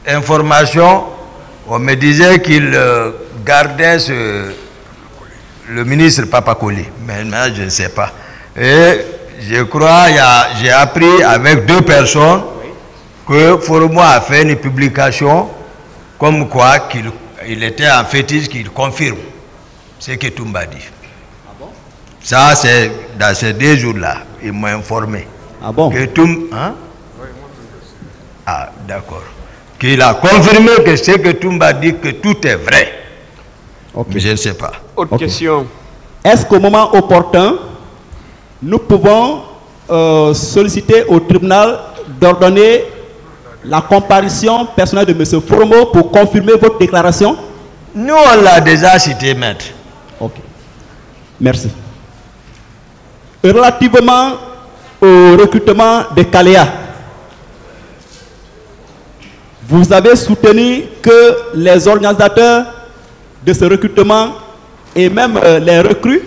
information, on me disait qu'il gardait le ministre Papakoli. Maintenant, je ne sais pas. Et je crois, j'ai appris avec 2 personnes que Foromo a fait une publication comme quoi qu'il était en fétiche, qu'il confirme ce que Toumba dit. Ah bon? Ça, c'est dans ces 2 jours-là. Ils m'ont informé. Ah bon? Que Toumba... Hein? Ah, d'accord. Qu'il a confirmé que ce que Toumba dit, que tout est vrai. Okay. Mais je ne sais pas. Autre question. Est-ce qu'au moment opportun, nous pouvons solliciter au tribunal d'ordonner la comparution personnelle de M. Foromo pour confirmer votre déclaration? Nous, on l'a déjà cité, maître. Ok. Merci. Relativement au recrutement de Kalea, vous avez soutenu que les organisateurs de ce recrutement et même les recrues,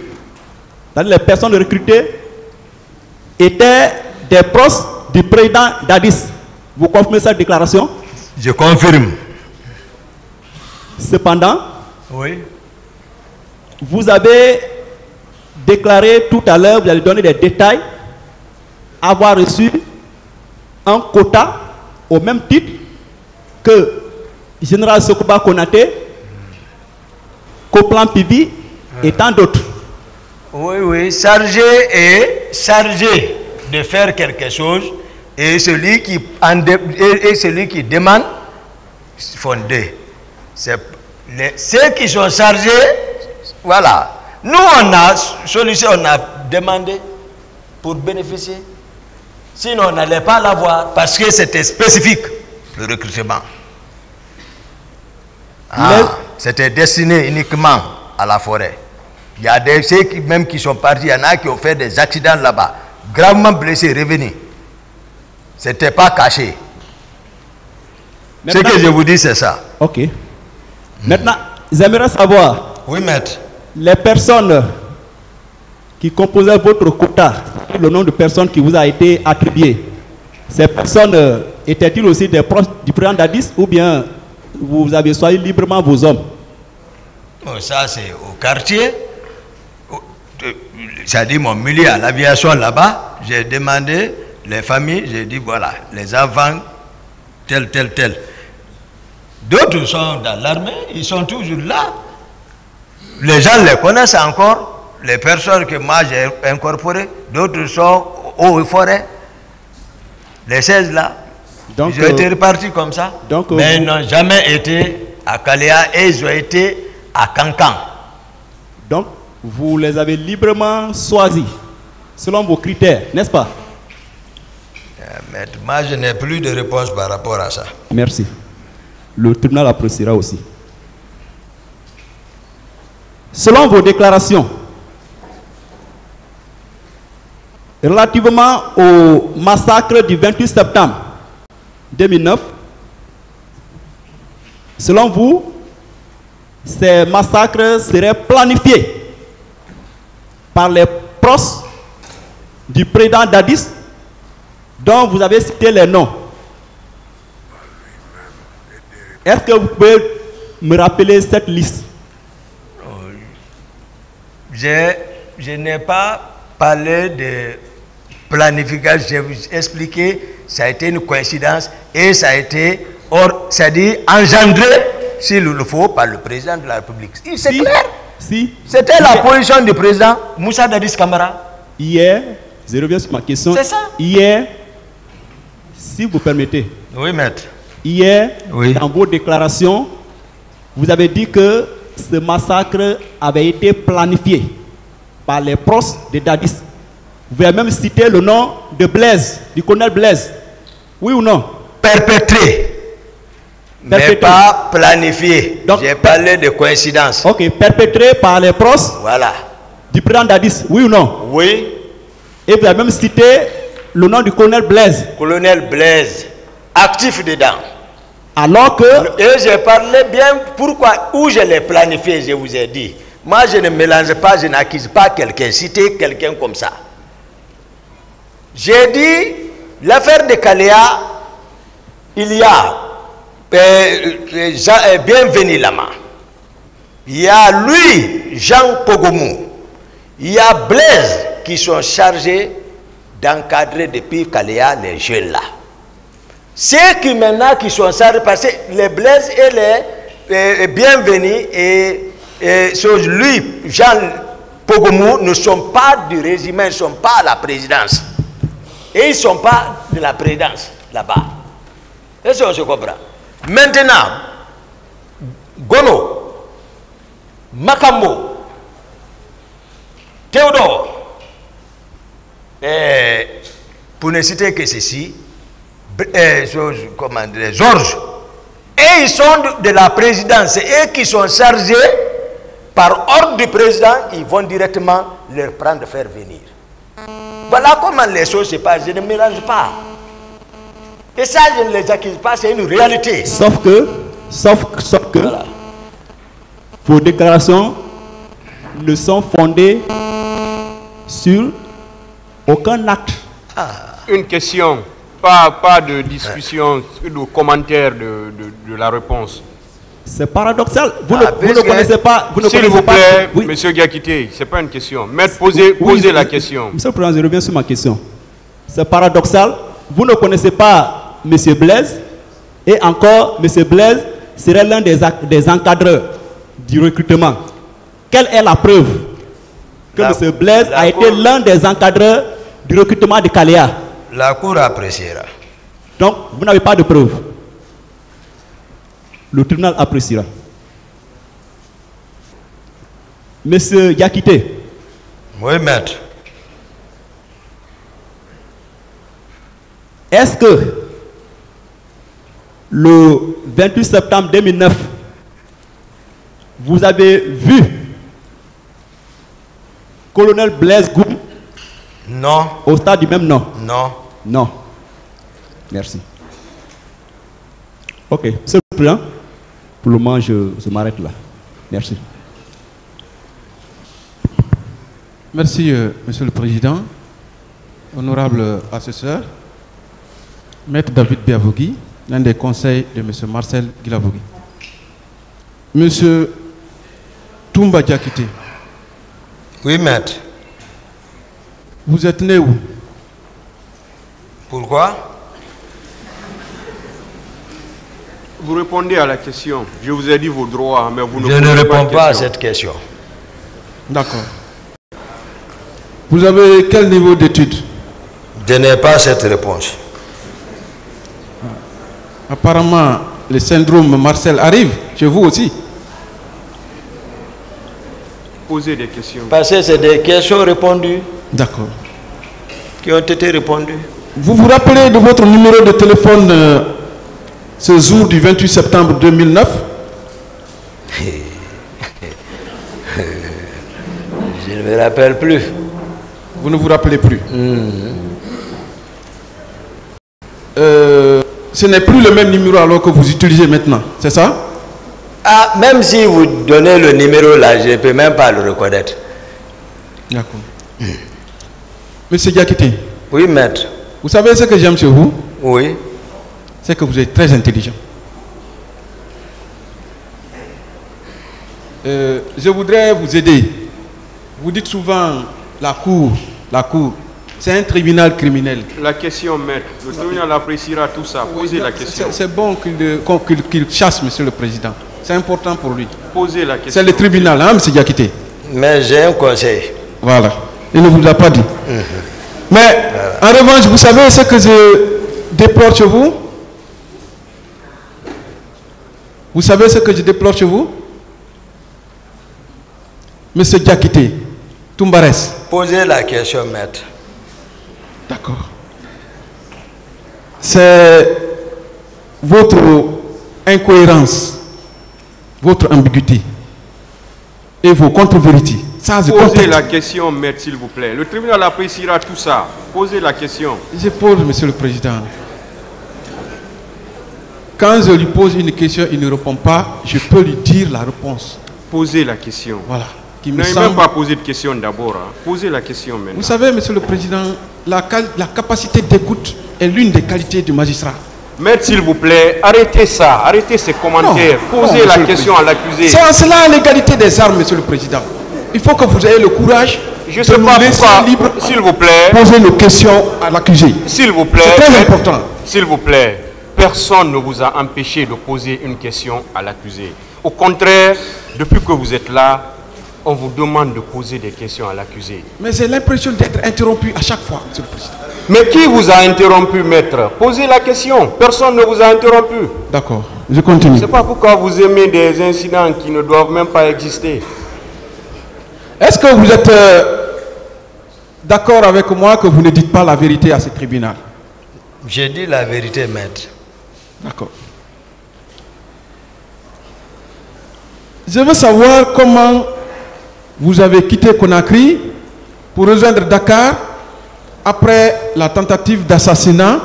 c'est-à-dire les personnes recrutées, étaient des proches du président Dadis. Vous confirmez cette déclaration? Je confirme. Cependant, oui, vous avez déclaré tout à l'heure, vous avez donné des détails, avoir reçu un quota au même titre que Général Sokoba Konaté, Koplan Pivi et tant d'autres. oui, oui, chargé de faire quelque chose et celui qui demande fondé. Ceux qui sont chargés, voilà. Nous, on a sollicité, on a demandé pour bénéficier. Sinon, on n'allait pas l'avoir parce que c'était spécifique, le recrutement. C'était destiné uniquement à la forêt. Il y a ceux qui sont partis, il y en a qui ont fait des accidents là-bas, gravement blessés, revenus. Ce n'était pas caché. Maintenant, ce que je vous dis, c'est ça. Ok. Maintenant, j'aimerais savoir, oui, maître, les personnes qui composaient votre quota, le nombre de personnes qui vous a été attribué, ces personnes étaient-ils aussi des proches du président Dadis ou bien vous avez choisi librement vos hommes? Bon, ça c'est au quartier. Ça dit mon milieu à l'aviation là-bas. J'ai demandé les familles, j'ai dit voilà, les enfants, tel. D'autres sont dans l'armée, ils sont toujours là. Les gens les connaissent encore, les personnes que moi j'ai incorporées, d'autres sont aux forêts. Les 16 là, Donc, ils ont été repartis comme ça, mais ils n'ont jamais été à Kalea et ils ont été à Kankan. Donc, vous les avez librement choisis, selon vos critères, n'est-ce pas? Maître, moi je n'ai plus de réponse par rapport à ça. Merci. Le tribunal appréciera aussi. Selon vos déclarations, relativement au massacre du 28 septembre 2009, selon vous, ces massacres seraient planifiés par les proches du président Dadis, dont vous avez cité les noms. Est-ce que vous pouvez me rappeler cette liste? Je n'ai pas parlé de planification, je vous ai expliqué, ça a été une coïncidence et ça a été, c'est-à-dire engendré, s'il le faut, par le président de la République. C'est clair. Si. C'était la position du président Moussa Dadis Camara. Hier, je reviens sur ma question. C'est ça. Hier, si vous permettez. Oui, maître. Hier, oui, dans vos déclarations, vous avez dit que ce massacre avait été planifié par les proches de Dadis. Vous avez même cité le nom de Blaise, du colonel Blaise. Oui ou non? Perpétré. Mais pas planifié. J'ai parlé de coïncidence. Ok, perpétré par les proches, voilà, du président Dadis. Oui ou non? Oui. Et vous avez même cité le nom du colonel Blaise. Colonel Blaise, actif dedans. Alors que... Et j'ai parlé bien pourquoi, où je l'ai planifié, je vous ai dit. Moi, je ne mélange pas, je n'accuse pas quelqu'un, citer quelqu'un comme ça. J'ai dit, l'affaire de Kalea, il y a Bienvenu Lama, il y a lui, Jean Pogomou, il y a Blaise qui sont chargés d'encadrer depuis Kaléa les jeunes là. Ceux qui maintenant qui sont chargés, parce que les Blaise et les Bienvenus et lui, Jean Pogomou, ne sont pas du régiment, ils ne sont pas à la présidence. Et ils ne sont pas de la présidence là-bas. Est-ce qu'on se comprend? Maintenant, Gono, Makambo, Théodore, pour ne citer que ceci, Georges, et ils sont de la présidence, c'est eux qui sont chargés par ordre du président, ils vont directement leur prendre, faire venir. Voilà comment les choses se passent, je ne mélange pas. Et ça, je ne les accuse pas, c'est une réalité. Sauf que voilà, vos déclarations ne sont fondées sur aucun acte. Une question, pas de discussion, de commentaire de la réponse. C'est paradoxal. Vous ne connaissez pas. S'il vous plaît, oui. Monsieur Diakité, ce n'est pas une question. Maître, posez la question. Monsieur le Président, je reviens sur ma question. C'est paradoxal. Vous ne connaissez pas M. Blaise, et encore, M. Blaise serait l'un des encadreurs du recrutement. Quelle est la preuve que M. Blaise a été l'un des encadreurs du recrutement de Kaléa? La Cour appréciera. Donc, vous n'avez pas de preuve. Le tribunal appréciera. Monsieur Diakité. Oui, maître. Est-ce que le 28 septembre 2009, vous avez vu colonel Blaise Goum? Non. Au stade du même nom? Non. Non. Merci. Ok, monsieur le Président, pour le moment, je m'arrête là. Merci. Merci, Monsieur le Président. Honorable assesseur, Maître David Biavogui, l'un des conseils de M. Marcel Guilavogui. Monsieur Toumba Diakité. Oui, maître. Vous êtes né où? Pourquoi? Vous répondez à la question. Je vous ai dit vos droits, mais vous ne Je ne réponds pas à cette question. D'accord. Vous avez quel niveau d'études? Je n'ai pas cette réponse. Apparemment, le syndrome Marcel arrive chez vous aussi. Posez des questions. Parce que c'est des questions répondues. D'accord. Qui ont été répondues. Vous vous rappelez de votre numéro de téléphone ce jour du 28 septembre 2009? Je ne me rappelle plus. Vous ne vous rappelez plus? Ce n'est plus le même numéro alors que vous utilisez maintenant, c'est ça? Ah, même si vous donnez le numéro là, je ne peux même pas le reconnaître. D'accord. Monsieur Diakité. Oui, maître. Vous savez ce que j'aime chez vous? Oui. C'est que vous êtes très intelligent. Je voudrais vous aider. Vous dites souvent la cour, c'est un tribunal criminel. La question, maître. Le tribunal appréciera tout ça. Posez la question. C'est bon qu'il chasse, Monsieur le Président. C'est important pour lui. Posez la question. C'est le tribunal, hein, M. Diakité? Mais j'ai un conseil. Voilà. Il ne vous l'a pas dit. Mais, en revanche, vous savez ce que je déplore chez vous? Vous savez ce que je déplore chez vous? Monsieur Diakité, Toumbares. Posez la question, maître. D'accord. C'est votre incohérence, votre ambiguïté et vos contre-vérités. Posez la question, maître, s'il vous plaît. Le tribunal appréciera tout ça. Posez la question. Je pose, Monsieur le Président. Quand je lui pose une question, il ne répond pas, je peux lui dire la réponse. Posez la question. Voilà. Vous n'avez même pas posé de question d'abord. Hein. Posez la question maintenant. Vous savez, Monsieur le Président, la capacité d'écoute est l'une des qualités du magistrat. Maître, s'il vous plaît, arrêtez ça, arrêtez ces commentaires, posez la question à l'accusé. C'est en cela l'égalité des armes, Monsieur le Président. Il faut que vous ayez le courage Je de sais nous pas laisser pourquoi, libre s'il vous plaît, poser nos questions à l'accusé. s'il vous plaît, C'est très important. s'il vous plaît, personne ne vous a empêché de poser une question à l'accusé. Au contraire, depuis que vous êtes là, on vous demande de poser des questions à l'accusé. Mais j'ai l'impression d'être interrompu à chaque fois, Monsieur le Président. Mais qui vous a interrompu, maître? Posez la question. Personne ne vous a interrompu. D'accord, je continue. Je ne sais pas pourquoi vous aimez des incidents qui ne doivent même pas exister. Est-ce que vous êtes d'accord avec moi que vous ne dites pas la vérité à ce tribunal? J'ai dit la vérité, maître. D'accord. Je veux savoir comment vous avez quitté Conakry pour rejoindre Dakar après la tentative d'assassinat,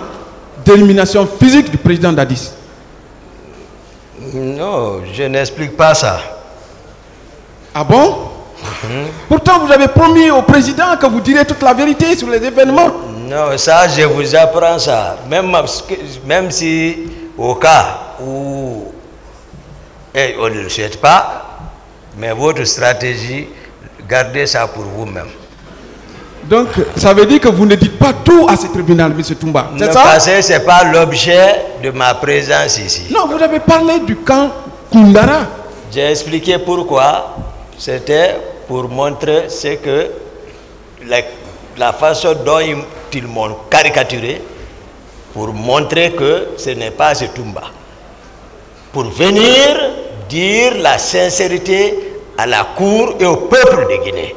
d'élimination physique du président Dadis. Non, je n'explique pas ça. Ah bon? Pourtant, vous avez promis au président que vous direz toute la vérité sur les événements. Non, ça, je vous apprends ça. Même si, au cas où on ne le souhaite pas, mais votre stratégie, gardez ça pour vous-même. Donc, ça veut dire que vous ne dites pas tout à ce tribunal, M. Toumba. C'est ça? Parce que ce n'est pas l'objet de ma présence ici. Non, vous avez parlé du camp Koundara. J'ai expliqué pourquoi. C'était pour montrer ce que la façon dont ils m'ont caricaturé, pour montrer que ce n'est pas ce Toumba. Pour venir dire la sincérité à la Cour et au peuple de Guinée.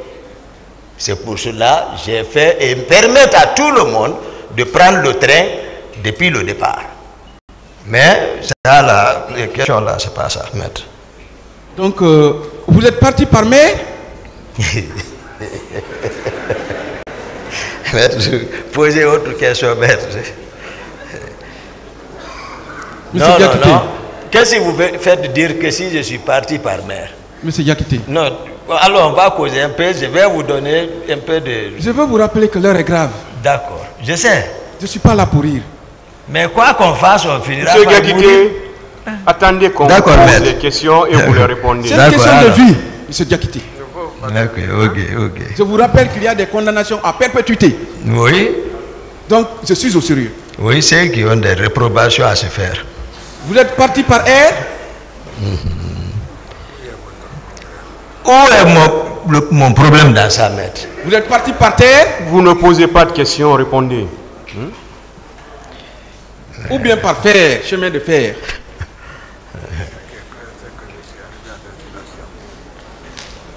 C'est pour cela que j'ai fait et permettre à tout le monde de prendre le train depuis le départ. Mais ça, là, les questions là, c'est pas ça, maître. Donc, vous êtes parti par mer? Maître, posez autre question, maître. Monsieur Diakité. Non. Qu'est-ce que vous faites dire que si je suis parti par mer? Monsieur Diakité. Non, alors on va causer un peu, je vais vous donner un peu de... Je veux vous rappeler que l'heure est grave. D'accord, je sais. Je ne suis pas là pour rire. Mais quoi qu'on fasse, on finira Monsieur par mourir. Diakité, attendez qu'on vous pose des questions et vous les répondez. C'est une question de vie, Monsieur Diakité. Ok. Je vous rappelle qu'il y a des condamnations à perpétuité. Oui. Donc, je suis au sérieux. Oui, c'est qui ont des réprobations à se faire. Vous êtes parti par air? Où est mon problème dans ça, maître? Vous êtes parti par terre? Vous ne posez pas de questions, répondez. Ou bien par fer, chemin de fer?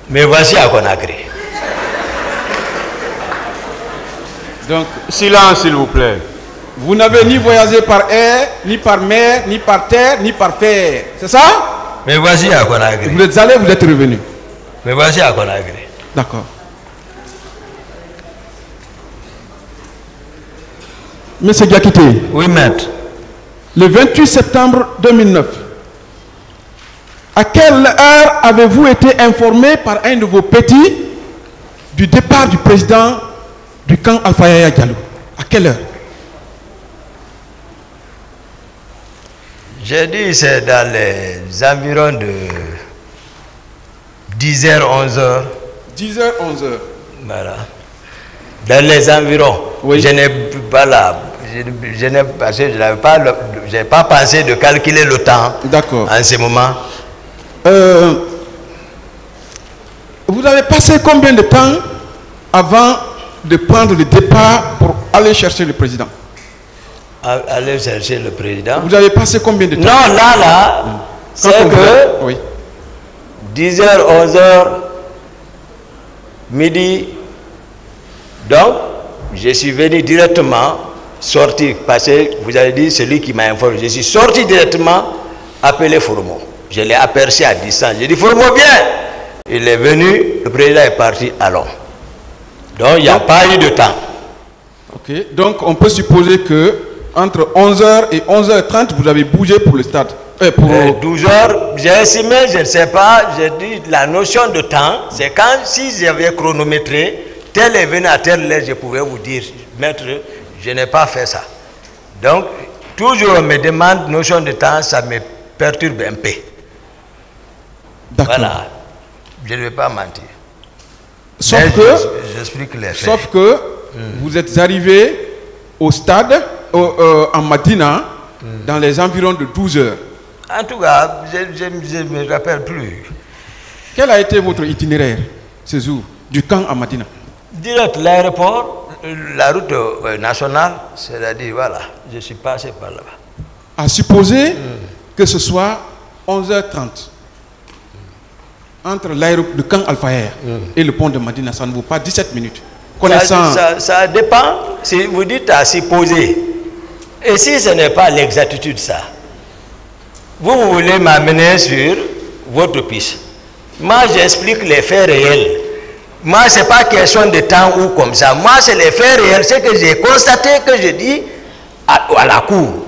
Mais voici à Conakry. Donc, silence, s'il vous plaît. Vous n'avez ni voyagé par air, ni par mer, ni par terre, ni par fer. C'est ça? Mais voici à Conakry. Vous êtes allé, vous êtes revenu. Mais voici à Conakry. D'accord. Monsieur Diakité. Oui, maître. Le 28 septembre 2009, à quelle heure avez-vous été informé par un de vos petits du départ du président du camp Alpha Yaya Diallo? À quelle heure? J'ai dit c'est dans les environs de 10h, 11h. 10h, 11h. Voilà. Dans les environs. Oui. Je n'ai pas là. Je n'ai pas pensé de calculer le temps. D'accord. En ce moment. Vous avez passé combien de temps avant de prendre le départ pour aller chercher le président? Aller chercher le président. Vous avez passé combien de temps? Non, là, c'est que oui. 10h, 11h, midi. Donc, je suis venu directement, sorti, parce que vous avez dit celui qui m'a informé. Je suis sorti directement, appelé Fourmo. Je l'ai aperçu à distance. J'ai dit Fourmo, viens. Il est venu, le président est parti à Londres. Donc, il n'y a pas eu de temps. Ok, donc on peut supposer que entre 11h et 11h30, vous avez bougé pour le stade. Pour 12h, j'ai estimé, je ne sais pas, j'ai dit la notion de temps, c'est quand, si j'avais chronométré, tel est venu à telle heure, je pouvais vous dire, maître, je n'ai pas fait ça. Donc, toujours on me demande notion de temps, ça me perturbe un peu. D'accord. Voilà, je ne vais pas mentir. Sauf Mais que, j'explique les faits. sauf que vous êtes arrivé au stade, en Madina, dans les environs de 12 heures. En tout cas, je ne me rappelle plus. Quel a été votre itinéraire ce jour, du camp à Madina? Direct l'aéroport, la route nationale, c'est-à-dire, voilà, je suis passé par là-bas. À supposer que ce soit 11h30, entre l'aéroport de camp Al-Fayher et le pont de Madina, ça ne vaut pas 17 minutes. Connaissant... Ça dépend, si vous dites à supposer. Et si ce n'est pas l'exactitude, ça, vous voulez m'amener sur votre piste. Moi, j'explique les faits réels. Moi, ce n'est pas question de temps ou comme ça. Moi, c'est les faits réels. C'est que j'ai constaté, que je dis à la cour.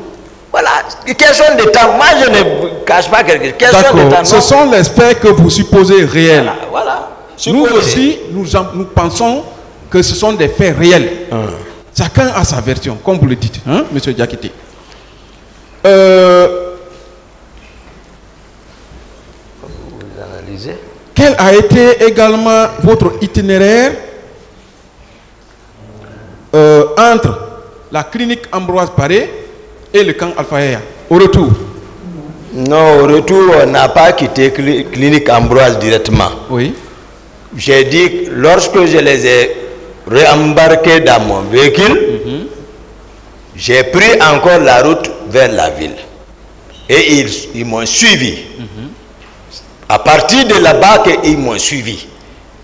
Voilà, question de temps. Moi, je ne cache pas quelque chose. Question de temps. Ce sont les faits que vous supposez réels. Voilà. Nous aussi, nous pensons que ce sont des faits réels. Chacun a sa version, comme vous le dites, hein, M. Diakité. Vous analysez. Quel a été également votre itinéraire entre la clinique Ambroise Paré et le camp Al-Fayher, au retour? Non, au retour, on n'a pas quitté clinique Ambroise directement. Oui. J'ai dit que lorsque je les ai réembarqués dans mon véhicule, j'ai pris encore la route vers la ville. Et ils m'ont suivi. À partir de là-bas, ils m'ont suivi.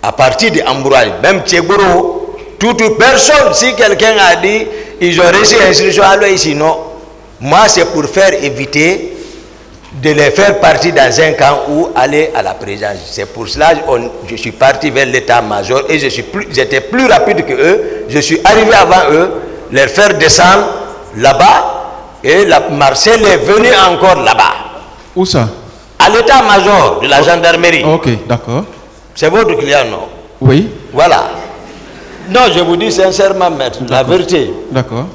À partir d'Ambroise, même Tchegoro, toute personne, si quelqu'un a dit, ils ont reçu l'instruction, alors ici, non. Moi, c'est pour faire éviter de les faire partir dans un camp ou aller à la présence. C'est pour cela que je suis parti vers l'état-major et j'étais plus rapide que eux. Je suis arrivé avant eux, les faire descendre là-bas et Marcel est venu encore là-bas. Où ça? À l'état-major de la gendarmerie. Ok, d'accord. C'est votre client, non? Oui. Voilà. Non, je vous dis sincèrement, maître, la vérité. D'accord.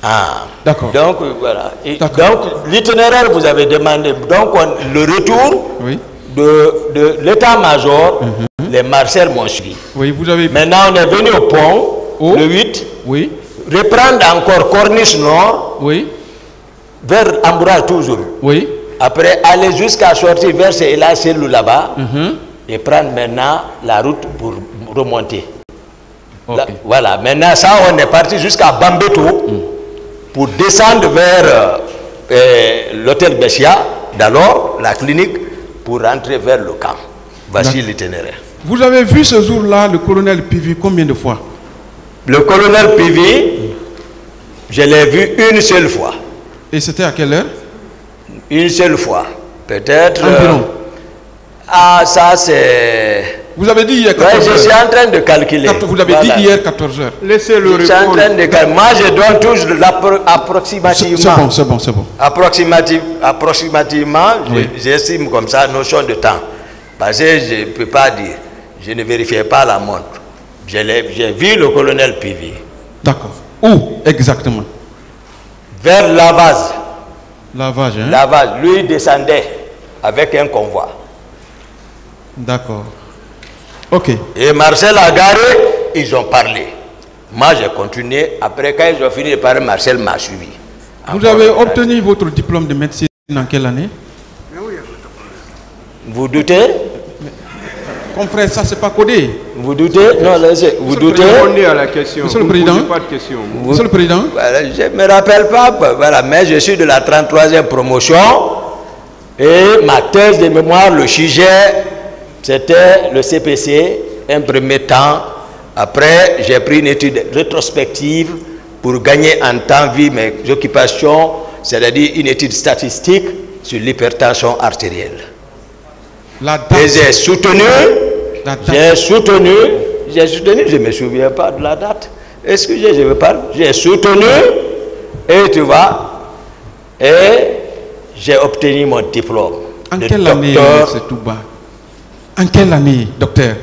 Ah, d'accord. Donc, voilà. Donc, l'itinéraire, vous avez demandé. Donc, le retour de l'état-major, les Marcel m'ont suivi. Oui, vous avez... Maintenant, on est venu au pont, le 8. Oui. Reprendre encore Corniche Nord. Oui. Vers Ambroise toujours. Oui. Après, aller jusqu'à sortir vers Céla Selou là-bas. Et prendre maintenant la route pour remonter. Là, voilà. Maintenant, ça, on est parti jusqu'à Bambeto. Pour descendre vers l'hôtel Bessia, d'alors la clinique, pour rentrer vers le camp. Voici l'itinéraire. Vous avez vu ce jour-là le colonel Pivi combien de fois? Le colonel Pivi, je l'ai vu une seule fois. Et c'était à quelle heure? Une seule fois. Peut-être... Environ. Ah, ça c'est... Vous avez dit hier 14 heures. Je suis en train de calculer. Vous avez dit hier 14 heures. Laissez-le répondre. Je suis en train de calculer. Moi, je donne toujours approximativement. C'est bon, c'est bon. Approximativement, j'estime comme ça, notion de temps. Parce que je ne peux pas dire. Je ne vérifiais pas la montre. J'ai vu le colonel Pivi. D'accord. Où exactement? Vers Lavaz. Lavage, hein? Lavaz. Lui descendait avec un convoi. D'accord. Ok. Et Marcel a garé, ils ont parlé. Moi, j'ai continué. Après, quand ils ont fini de parler, Marcel m'a suivi. Vous avez obtenu votre diplôme de médecine en quelle année? Vous doutez? Confrère, ça c'est pas codé. Vous doutez? Non, laissez. Vous doutez? Répondez à la question. Monsieur le Président. Pas de question. Monsieur le Président. Voilà, je ne me rappelle pas, voilà, mais je suis de la 33e promotion. Et ma thèse de mémoire, le sujet, c'était le CPC, un premier temps. Après, j'ai pris une étude rétrospective pour gagner en temps vu mes occupations, c'est-à-dire une étude statistique sur l'hypertension artérielle. Et j'ai soutenu, je ne me souviens pas de la date. Excusez, je veux pas. J'ai soutenu, et tu vois, et j'ai obtenu mon diplôme. En quelle année, c'est tout bas? En quelle année, docteur?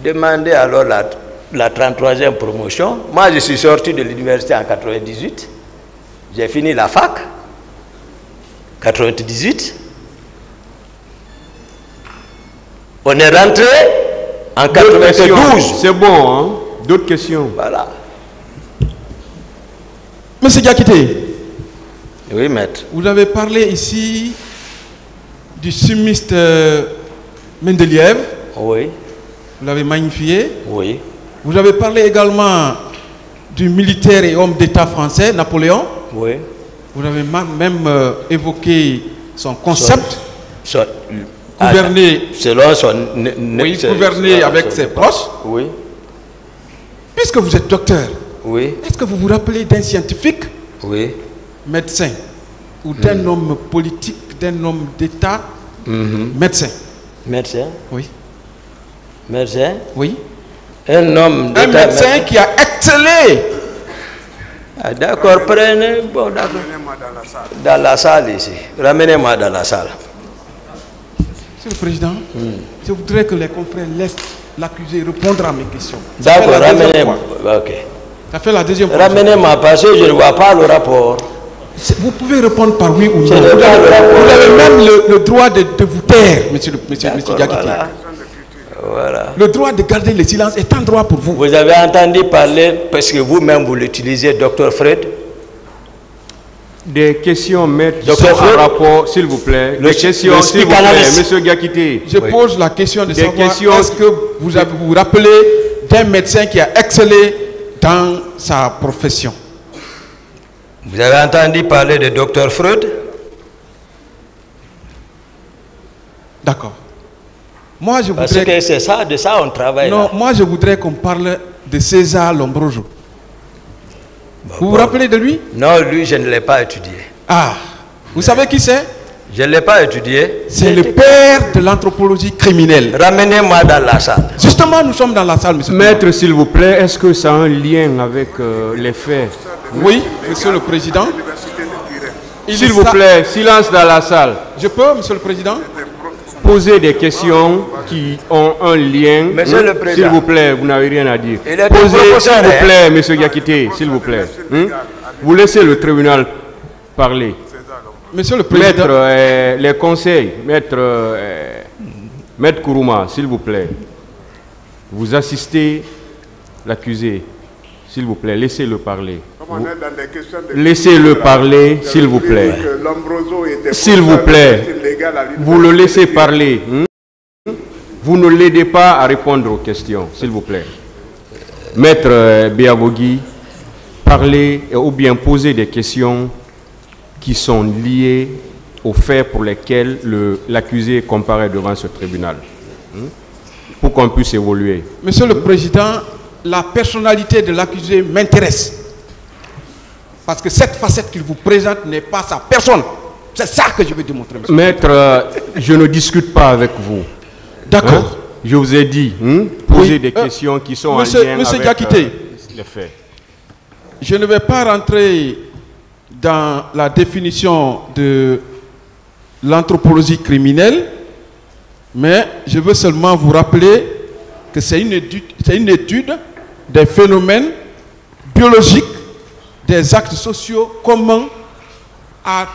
Demandez alors la 33e promotion. Moi, je suis sorti de l'université en 98. J'ai fini la fac, 98. On est rentré en 92. C'est bon, hein? D'autres questions? Voilà. Monsieur Diakité. Oui, maître. Vous avez parlé ici du chimiste Mendeleïev. Oui. Vous l'avez magnifié. Oui. Vous avez parlé également du militaire et homme d'État français, Napoléon. Oui. Vous avez même évoqué son concept. Gouverner, selon son... Oui, gouverner avec ses proches. Oui. Puisque vous êtes docteur, oui. Est-ce que vous vous rappelez d'un scientifique, oui, médecin, ou d'un homme politique, d'un homme d'État, médecin? Médecin? Oui. Médecin? Oui. Un homme d'État. Un médecin qui a excellé. Ah, d'accord, prenez. Bon, d'accord. Dans la salle ici. Ramenez-moi dans la salle. Monsieur le Président, je voudrais que les confrères laissent l'accusé répondre à mes questions. D'accord, ramenez-moi. Ok. Ça fait la deuxième fois. Ramenez-moi parce que je ne vois pas le rapport. Vous pouvez répondre par oui ou non. Vous Vous avez même le droit de vous taire, monsieur Diakité. Voilà. Voilà. Le droit de garder le silence est un droit pour vous. Vous avez entendu parler, parce que vous-même vous l'utilisez, Dr Fred? Des questions, maître, Docteur sont en rapport, s'il vous plaît. Des questions, s'il vous plaît, monsieur Diakité. Je pose la question de savoir, questions... est-ce que vous vous rappelez d'un médecin qui a excellé dans sa profession? Vous avez entendu parler de Dr Freud? D'accord. Moi, je Parce voudrais... que c'est ça, de ça on travaille. Non, là. moi je voudrais qu'on parle de César Lombroso. Vous vous rappelez de lui? Non, lui, je ne l'ai pas étudié. Ah, vous savez qui c'est? Je ne l'ai pas étudié. C'est le père de l'anthropologie criminelle. Ramenez-moi dans la salle. Justement, nous sommes dans la salle, monsieur. Maître, s'il vous plaît, est-ce que ça a un lien avec les faits? Oui, monsieur le Président. S'il vous plaît, silence dans la salle. Je peux, monsieur le Président? Poser des questions qui ont un lien. Monsieur le Président. S'il vous plaît, vous n'avez rien à dire. Il est Posez, professeur, s'il vous hein. plaît, monsieur Diakité, s'il vous plaît. Vous laissez le tribunal parler. Monsieur le Président. Maître, les conseils, maître Kourouma, s'il vous plaît. Vous assistez l'accusé. S'il vous plaît, laissez-le parler. Laissez-le parler, s'il vous plaît. S'il vous plaît, vous le laissez parler. Vous ne l'aidez pas à répondre aux questions, s'il vous plaît. Maître Biavogui, parlez ou bien posez des questions qui sont liées aux faits pour lesquels l'accusé comparaît devant ce tribunal. Pour qu'on puisse évoluer. Monsieur le Président, la personnalité de l'accusé m'intéresse. Parce que cette facette qu'il vous présente n'est pas sa personne. C'est ça que je veux démontrer, monsieur. Maître, je ne discute pas avec vous. D'accord. Je vous ai dit, posez des questions qui sont en lien monsieur avec Diakité, les faits. je ne vais pas rentrer dans la définition de l'anthropologie criminelle, mais je veux seulement vous rappeler que c'est une étude des phénomènes biologiques, des actes sociaux communs à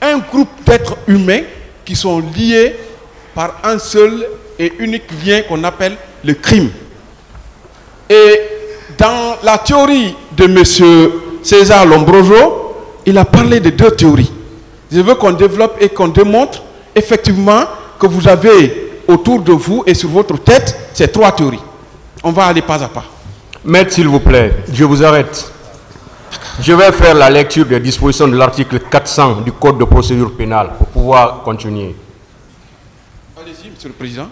un groupe d'êtres humains qui sont liés par un seul et unique lien qu'on appelle le crime. Et dans la théorie de M. César Lombroso, il a parlé de deux théories. Je veux qu'on développe et qu'on démontre effectivement que vous avez autour de vous et sur votre tête ces trois théories. On va aller pas à pas. Maître, s'il vous plaît, je vous arrête. Je vais faire la lecture des dispositions de l'article 400 du Code de procédure pénale pour pouvoir continuer. Allez-y, monsieur le Président.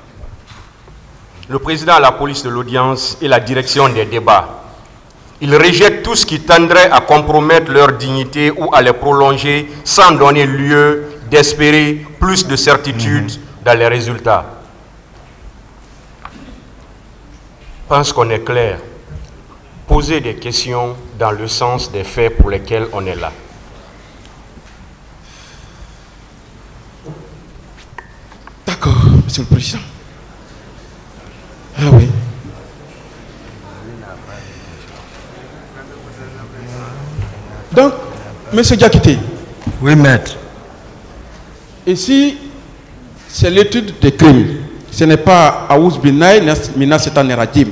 Le président de la police de l'audience et la direction des débats. Ils rejettent tout ce qui tendrait à compromettre leur dignité ou à les prolonger sans donner lieu d'espérer plus de certitude dans les résultats. Je pense qu'on est clair. Poser des questions dans le sens des faits pour lesquels on est là. D'accord, monsieur le Président. Ah oui. Donc, Monsieur Diakité. Oui, maître. Ici, c'est l'étude des crimes. Ce n'est pas Aouz Binaï, Mina Setan Radim.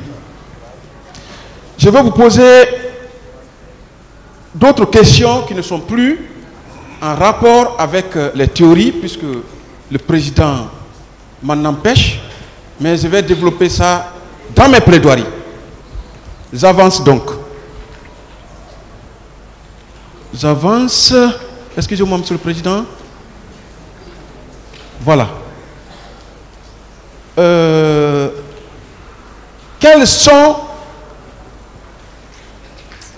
Je vais vous poser d'autres questions qui ne sont plus en rapport avec les théories, puisque le président m'en empêche, mais je vais développer ça dans mes plaidoiries. J'avance donc. J'avance. Excusez-moi, Monsieur le Président. Voilà. Quels sont...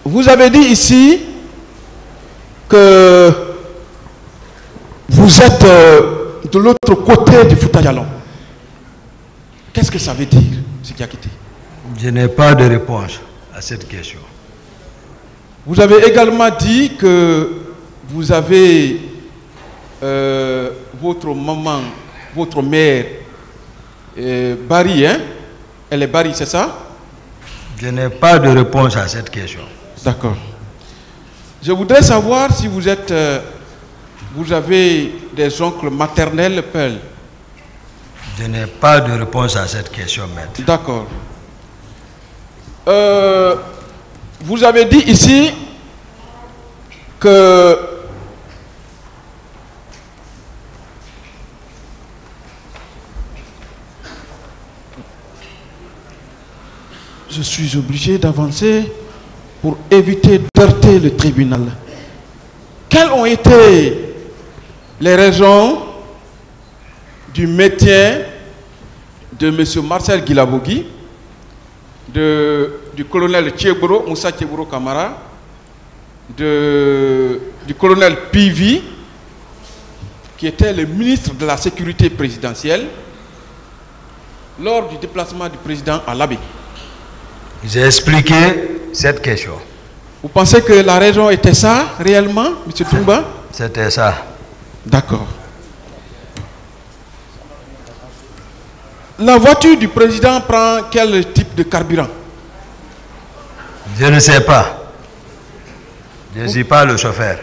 Vous avez dit ici que vous êtes de l'autre côté du Fouta Djallon. Qu'est-ce que ça veut dire, M. Diakité? Je n'ai pas de réponse à cette question. Vous avez également dit que vous avez votre maman, votre mère, Barry, hein? Elle est Barry, c'est ça? Je n'ai pas de réponse à cette question. D'accord. Je voudrais savoir si vous êtes, vous avez des oncles maternels, Peul. Je n'ai pas de réponse à cette question, maître. D'accord. Vous avez dit ici que je suis obligé d'avancer pour éviter d'heurter le tribunal. Quelles ont été les raisons du maintien de M. Marcel Guilabogui, du colonel Tcheboro, Moussa Tcheboro Kamara, du colonel Pivi, qui était le ministre de la Sécurité présidentielle, lors du déplacement du président à l'Abbé? J'ai expliqué cette question. Vous pensez que la raison était ça, réellement, M. Toumba? C'était ça. D'accord. La voiture du président prend quel type de carburant? Je ne sais pas. Je ne suis pas le chauffeur.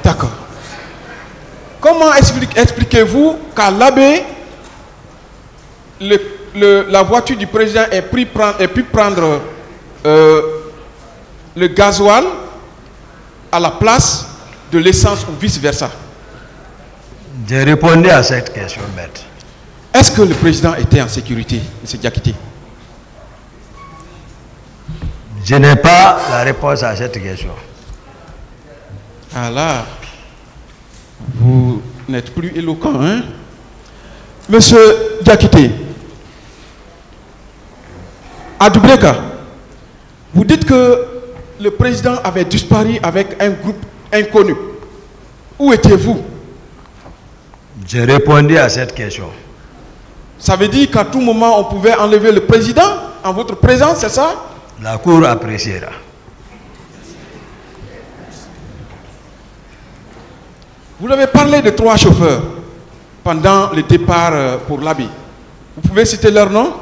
D'accord. Comment expliquez-vous qu'à l'Abbé, la voiture du président ait pu prendre le gasoil à la place de l'essence ou vice-versa? J'ai répondu à cette question, maître. Est-ce que le président était en sécurité, M. Diakité? Je n'ai pas la réponse à cette question. Ah là, vous n'êtes plus éloquent, hein? Monsieur Diakité, à Doubreka, vous dites que le président avait disparu avec un groupe inconnu. Où étiez-vous? J'ai répondu à cette question. Ça veut dire qu'à tout moment, on pouvait enlever le président en votre présence, c'est ça? La Cour appréciera. Vous avez parlé de 3 chauffeurs pendant le départ pour l'Abbé. Vous pouvez citer leur nom?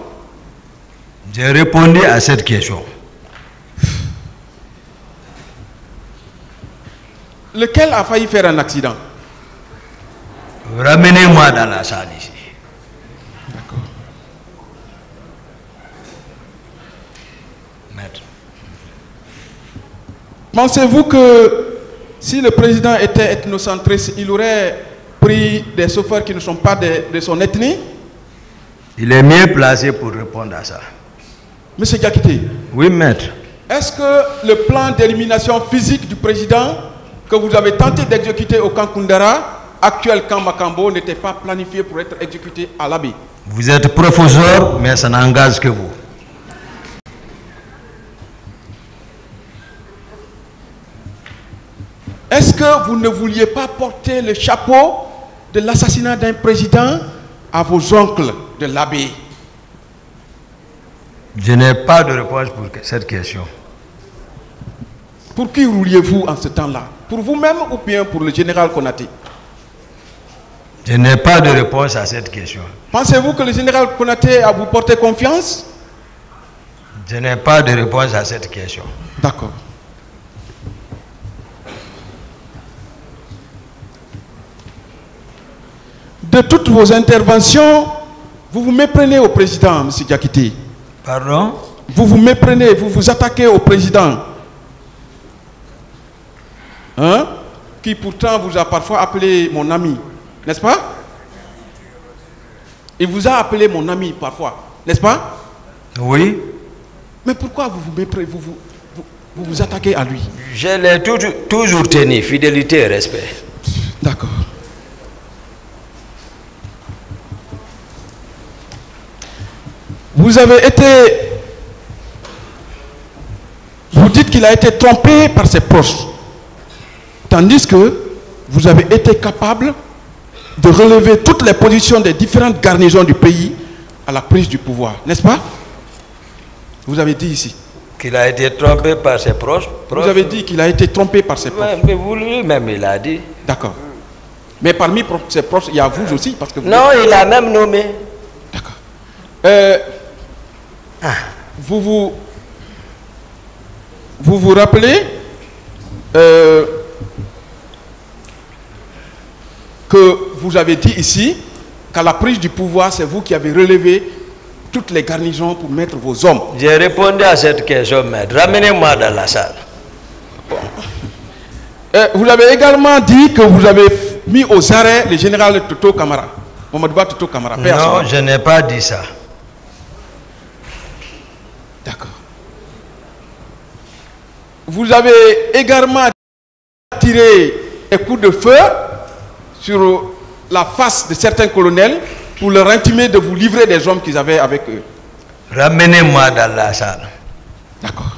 J'ai répondu à cette question. Lequel a failli faire un accident? Ramenez-moi dans la salle ici. D'accord. Maître. Pensez-vous que si le président était ethnocentriste, il aurait pris des chauffeurs qui ne sont pas de son ethnie? Il est mieux placé pour répondre à ça. Monsieur Diakité. Oui, maître. Est-ce que le plan d'élimination physique du président que vous avez tenté d'exécuter au camp Koundara, actuel camp Makambo, n'était pas planifié pour être exécuté à l'Abbé? Vous êtes professeur, mais ça n'engage que vous. Est-ce que vous ne vouliez pas porter le chapeau de l'assassinat d'un président à vos oncles de l'Abbé? Je n'ai pas de réponse pour cette question. Pour qui rouliez-vous en ce temps-là? Pour vous-même ou bien pour le général Konaté? Je n'ai pas de réponse à cette question. Pensez-vous que le général Konaté a vous porté confiance? Je n'ai pas de réponse à cette question. D'accord. de toutes vos interventions, vous vous méprenez au président, M. Diakité. Pardon? Vous vous méprenez, vous vous attaquez au président. Hein? Qui pourtant vous a parfois appelé mon ami, n'est-ce pas? Il vous a appelé mon ami parfois, n'est-ce pas? Oui. Mais pourquoi vous vous méprenez, vous vous attaquez à lui? Je l'ai toujours tenu, fidélité et respect. D'accord. Vous avez été... Vous dites qu'il a été trompé par ses proches. Tandis que vous avez été capable de relever toutes les positions des différentes garnisons du pays à la prise du pouvoir. N'est-ce pas? Vous avez dit ici. Qu'il a été trompé par ses proches. Vous avez dit qu'il a été trompé par ses proches. Ouais, mais vous lui-même, il a dit. D'accord. Mais parmi ses proches, il y a vous aussi parce que vous... Non, il a même nommé. D'accord. Vous vous rappelez que vous avez dit ici qu'à la prise du pouvoir, c'est vous qui avez relevé toutes les garnisons pour mettre vos hommes. J'ai répondu à cette question, maître. Ramenez-moi dans la salle. Vous avez également dit que vous avez mis aux arrêts le général Toto Kamara. Mamadouba Toto Kamara. Non, je n'ai pas dit ça. D'accord. Vous avez également tiré des coups de feu sur la face de certains colonels pour leur intimer de vous livrer des hommes qu'ils avaient avec eux. Ramenez-moi dans la salle. D'accord.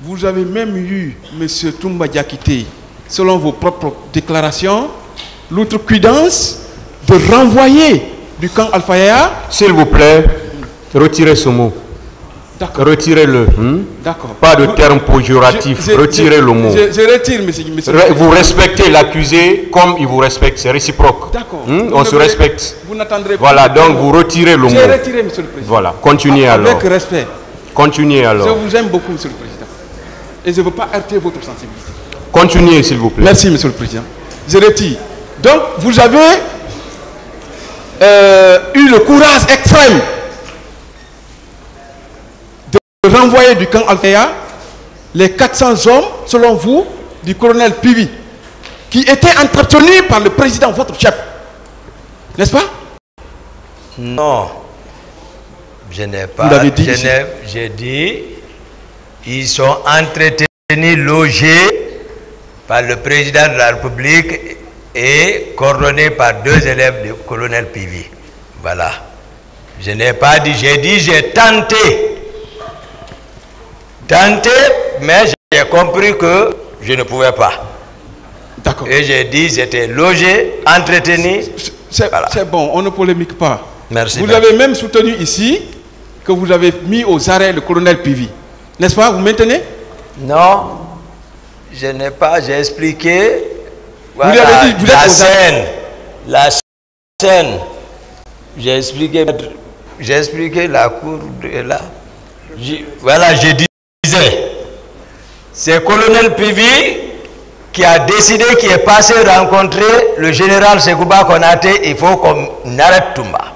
Vous avez même eu, M. Toumba Diakité, selon vos propres déclarations, l'outrecuidance de renvoyer du camp Alpha Yaya. S'il vous plaît, retirez ce mot. Retirez-le. D'accord. Pas de terme péjoratif. Retirez le mot. Je retire, monsieur. Vous respectez l'accusé comme il vous respecte. C'est réciproque. D'accord. On se respecte. Vous n'attendrez pas. Voilà, donc vous retirez le mot. J'ai retiré, monsieur le président. Voilà, continuez alors. Avec respect. Continuez alors. Je vous aime beaucoup, monsieur le président. Et je ne veux pas heurter votre sensibilité. Continuez, s'il vous plaît. Merci, monsieur le président. Je retire. Donc, vous avez eu le courage extrême de renvoyer du camp Alpha les 400 hommes, selon vous, du colonel Pivi, qui étaient entretenus par le président, votre chef. N'est-ce pas? Non. Je n'ai pas. Vous l'avez dit. J'ai dit, ils sont entretenus, logés par le président de la République et coordonnés par 2 élèves du colonel Pivi. Voilà. Je n'ai pas dit, j'ai dit, j'ai tenté. Mais j'ai compris que je ne pouvais pas. D'accord. Et j'ai dit, j'étais logé, entretenu. C'est bon, on ne polémique pas. Merci. Vous avez même soutenu ici que vous avez mis aux arrêts le colonel Pivi. N'est-ce pas? Vous maintenez? Non, je n'ai pas, j'ai expliqué. Voilà, vous lui avez dit, vous êtes la scène. J'ai expliqué la cour de là. Voilà, je disais, c'est colonel Pivi qui a décidé, qui est passé rencontrer le général Sekouba Konaté, il faut qu'on arrête Toumba.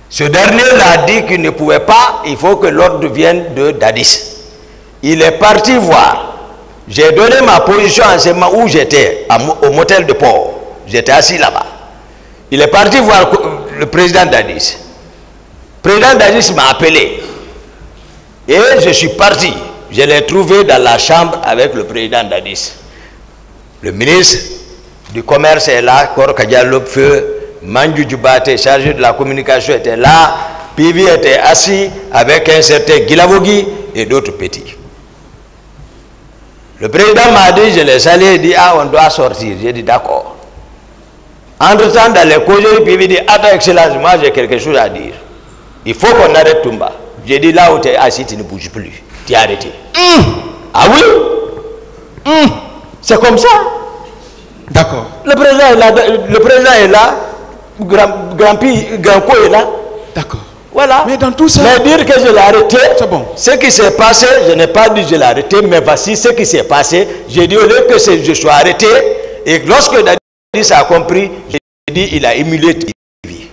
Ce dernier l'a dit qu'il ne pouvait pas, il faut que l'ordre vienne de Dadis. Il est parti voir. J'ai donné ma position en ce moment où j'étais, au motel de port. J'étais assis là-bas. Il est parti voir le président Dadis. Le président Dadis m'a appelé. Et je suis parti. Je l'ai trouvé dans la chambre avec le président Dadis. Le ministre du Commerce est là, Korka Diallo Feu, Mandjou Djoubate, chargé de la communication, était là. Pivi était assis avec un certain Guilavogui et d'autres petits. Le président m'a dit, je l'ai salué, il dit, ah, on doit sortir. J'ai dit, d'accord. Entre-temps, dans les causeries, Pivi dit, attends, Excellence, moi j'ai quelque chose à dire. Il faut qu'on arrête Toumba. J'ai dit, là où tu es assis, tu ne bouges plus. Tu es arrêté. Ah oui? C'est comme ça. D'accord. Le président est là, Grand Co est là. D'accord. Voilà. Mais dans tout ça... Mais dire que je l'ai arrêté, bon. Ce qui s'est passé, je n'ai pas dit je l'ai arrêté, mais voici ce qui s'est passé. J'ai dit au lieu que je sois arrêté, et lorsque Dadis a compris, j'ai dit il a émulé Pivi.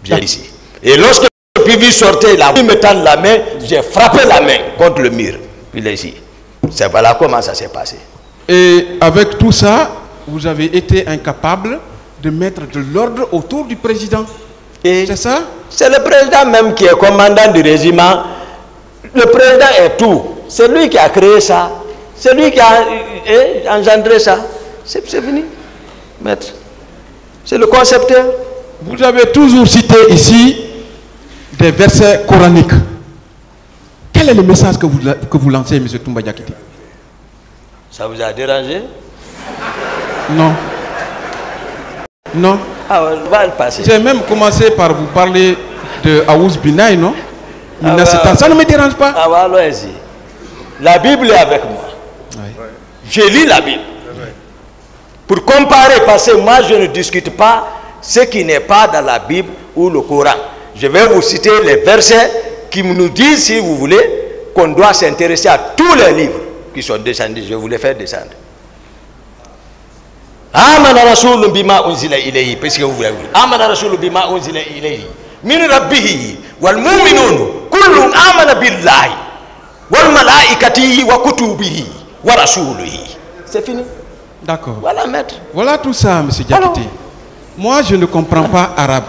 J'ai ici. Et lorsque Pivi sortait, il a voulu me tendre la main, j'ai frappé la main contre le mur. Il est ici. C'est voilà comment ça s'est passé. Et avec tout ça, vous avez été incapable de mettre de l'ordre autour du président. C'est ça? C'est le président même qui est commandant du régiment. Le président est tout. C'est lui qui a créé ça. C'est lui qui a engendré ça. C'est fini, maître. C'est le concepteur. Vous avez toujours cité ici des versets coraniques. Quel est le message que vous lancez, M. Toumba Diakité? Ça vous a dérangé? Non. Non. Ah, on va le passer. J'ai même commencé par vous parler de Aouz Binaï, non? Ça ne me dérange pas. Ah, bah, allons-y. La Bible est avec moi. Oui. Je lis la Bible. Pour comparer, parce que moi je ne discute pas ce qui n'est pas dans la Bible ou le Coran. Je vais vous citer les versets qui nous disent, si vous voulez, qu'on doit s'intéresser à tous les livres qui sont descendus. Je vais vous les faire descendre. Amana Rasulun bima unzila ilayhi, parce que vous voulez. Amana Rasulun bima unzila ilayhi min rabbihi wal mu'minun kullun amana billahi wal malaikatihi wa kutubihi wa rasulihi. C'est fini. D'accord. Voilà, maître. Voilà tout ça, M. Diakité. Moi, je ne comprends pas arabe.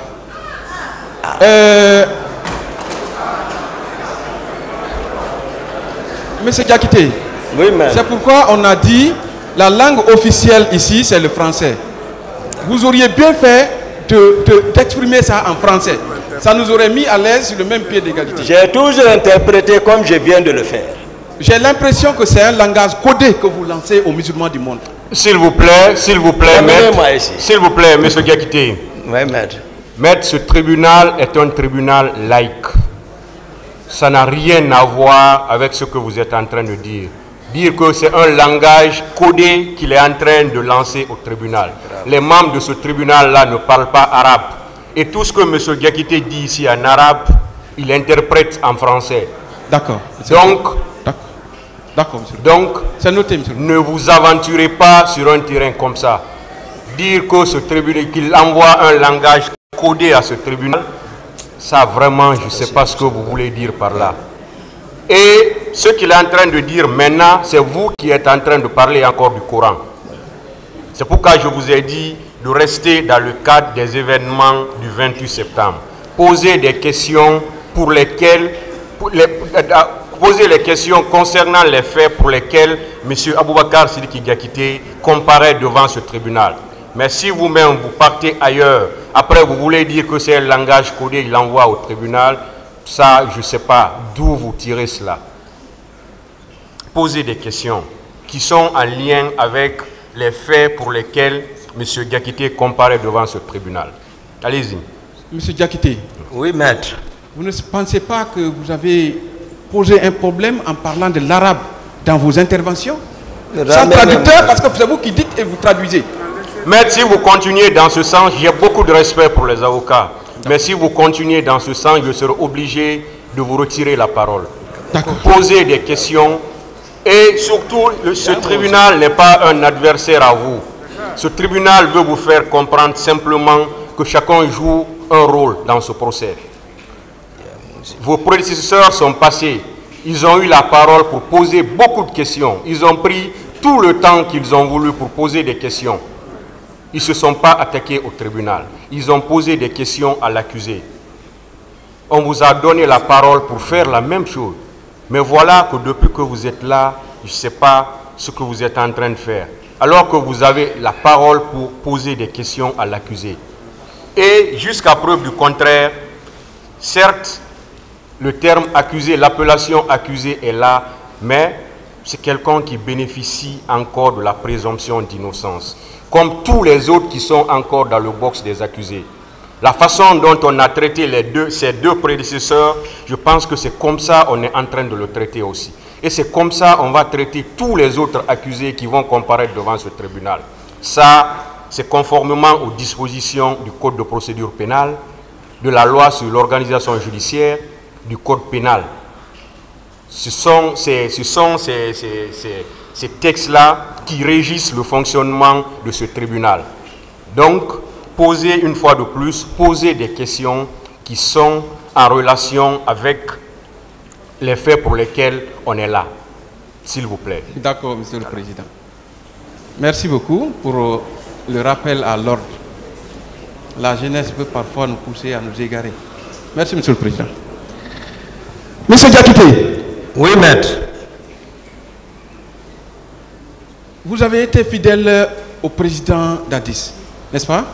M. Diakité, oui, c'est pourquoi on a dit la langue officielle ici, c'est le français. Vous auriez bien fait d'exprimer ça en français. Ça nous aurait mis à l'aise sur le même pied d'égalité. J'ai toujours interprété comme je viens de le faire. J'ai l'impression que c'est un langage codé que vous lancez aux musulmans du monde. S'il vous plaît, maître. S'il vous plaît, M. Diakité. Oui, maître. Maître, ce tribunal est un tribunal laïque. Ça n'a rien à voir avec ce que vous êtes en train de dire. Dire que c'est un langage codé qu'il est en train de lancer au tribunal. Les membres de ce tribunal-là ne parlent pas arabe. Et tout ce que M. Diakité dit ici en arabe, il interprète en français. D'accord. D'accord, monsieur. Donc, c'est noté, monsieur. Ne vous aventurez pas sur un terrain comme ça. Dire que ce tribunal, qu'il envoie un langage codé à ce tribunal, ça vraiment, je ne sais pas ce que vous voulez dire par là. Et ce qu'il est en train de dire maintenant, c'est vous qui êtes en train de parler encore du Coran. C'est pourquoi je vous ai dit de rester dans le cadre des événements du 28 septembre. Poser des questions pour lesquelles... poser les questions concernant les faits pour lesquels M. Aboubakar Sidiki Diakité comparaît devant ce tribunal. Mais si vous-même vous partez ailleurs, après vous voulez dire que c'est un langage codé, il l'envoie au tribunal, ça je ne sais pas d'où vous tirez cela. Posez des questions qui sont en lien avec les faits pour lesquels M. Diakité comparaît devant ce tribunal. Allez-y. M. Diakité. Oui, maître. Vous ne pensez pas que vous avez poser un problème en parlant de l'arabe dans vos interventions? Sans traducteur, parce que c'est vous qui dites et vous traduisez. Mais si vous continuez dans ce sens, j'ai beaucoup de respect pour les avocats. Mais si vous continuez dans ce sens, je serai obligé de vous retirer la parole. Posez des questions. Et surtout, ce tribunal n'est pas un adversaire à vous. Ce tribunal veut vous faire comprendre simplement que chacun joue un rôle dans ce procès. Vos prédécesseurs sont passés, ils ont eu la parole pour poser beaucoup de questions. Ils ont pris tout le temps qu'ils ont voulu pour poser des questions. Ils ne se sont pas attaqués au tribunal. Ils ont posé des questions à l'accusé. On vous a donné la parole pour faire la même chose. Mais voilà que depuis que vous êtes là, je ne sais pas ce que vous êtes en train de faire. Alors que vous avez la parole pour poser des questions à l'accusé. Et jusqu'à preuve du contraire, certes, le terme accusé, l'appellation accusé est là, mais c'est quelqu'un qui bénéficie encore de la présomption d'innocence, comme tous les autres qui sont encore dans le box des accusés. La façon dont on a traité ces deux prédécesseurs, je pense que c'est comme ça qu'on est en train de le traiter aussi. Et c'est comme ça qu'on va traiter tous les autres accusés qui vont comparaître devant ce tribunal. Ça, c'est conformément aux dispositions du Code de procédure pénale. de la loi sur l'organisation judiciaire, du code pénal. Ce sont ces textes-là qui régissent le fonctionnement de ce tribunal. Donc, poser une fois de plus, poser des questions qui sont en relation avec les faits pour lesquels on est là, s'il vous plaît. D'accord, Monsieur le Président. Merci beaucoup pour le rappel à l'ordre. La jeunesse peut parfois nous pousser à nous égarer. Merci, Monsieur le Président. Monsieur Diakité. Oui, maître. Vous avez été fidèle au président Dadis, n'est-ce pas?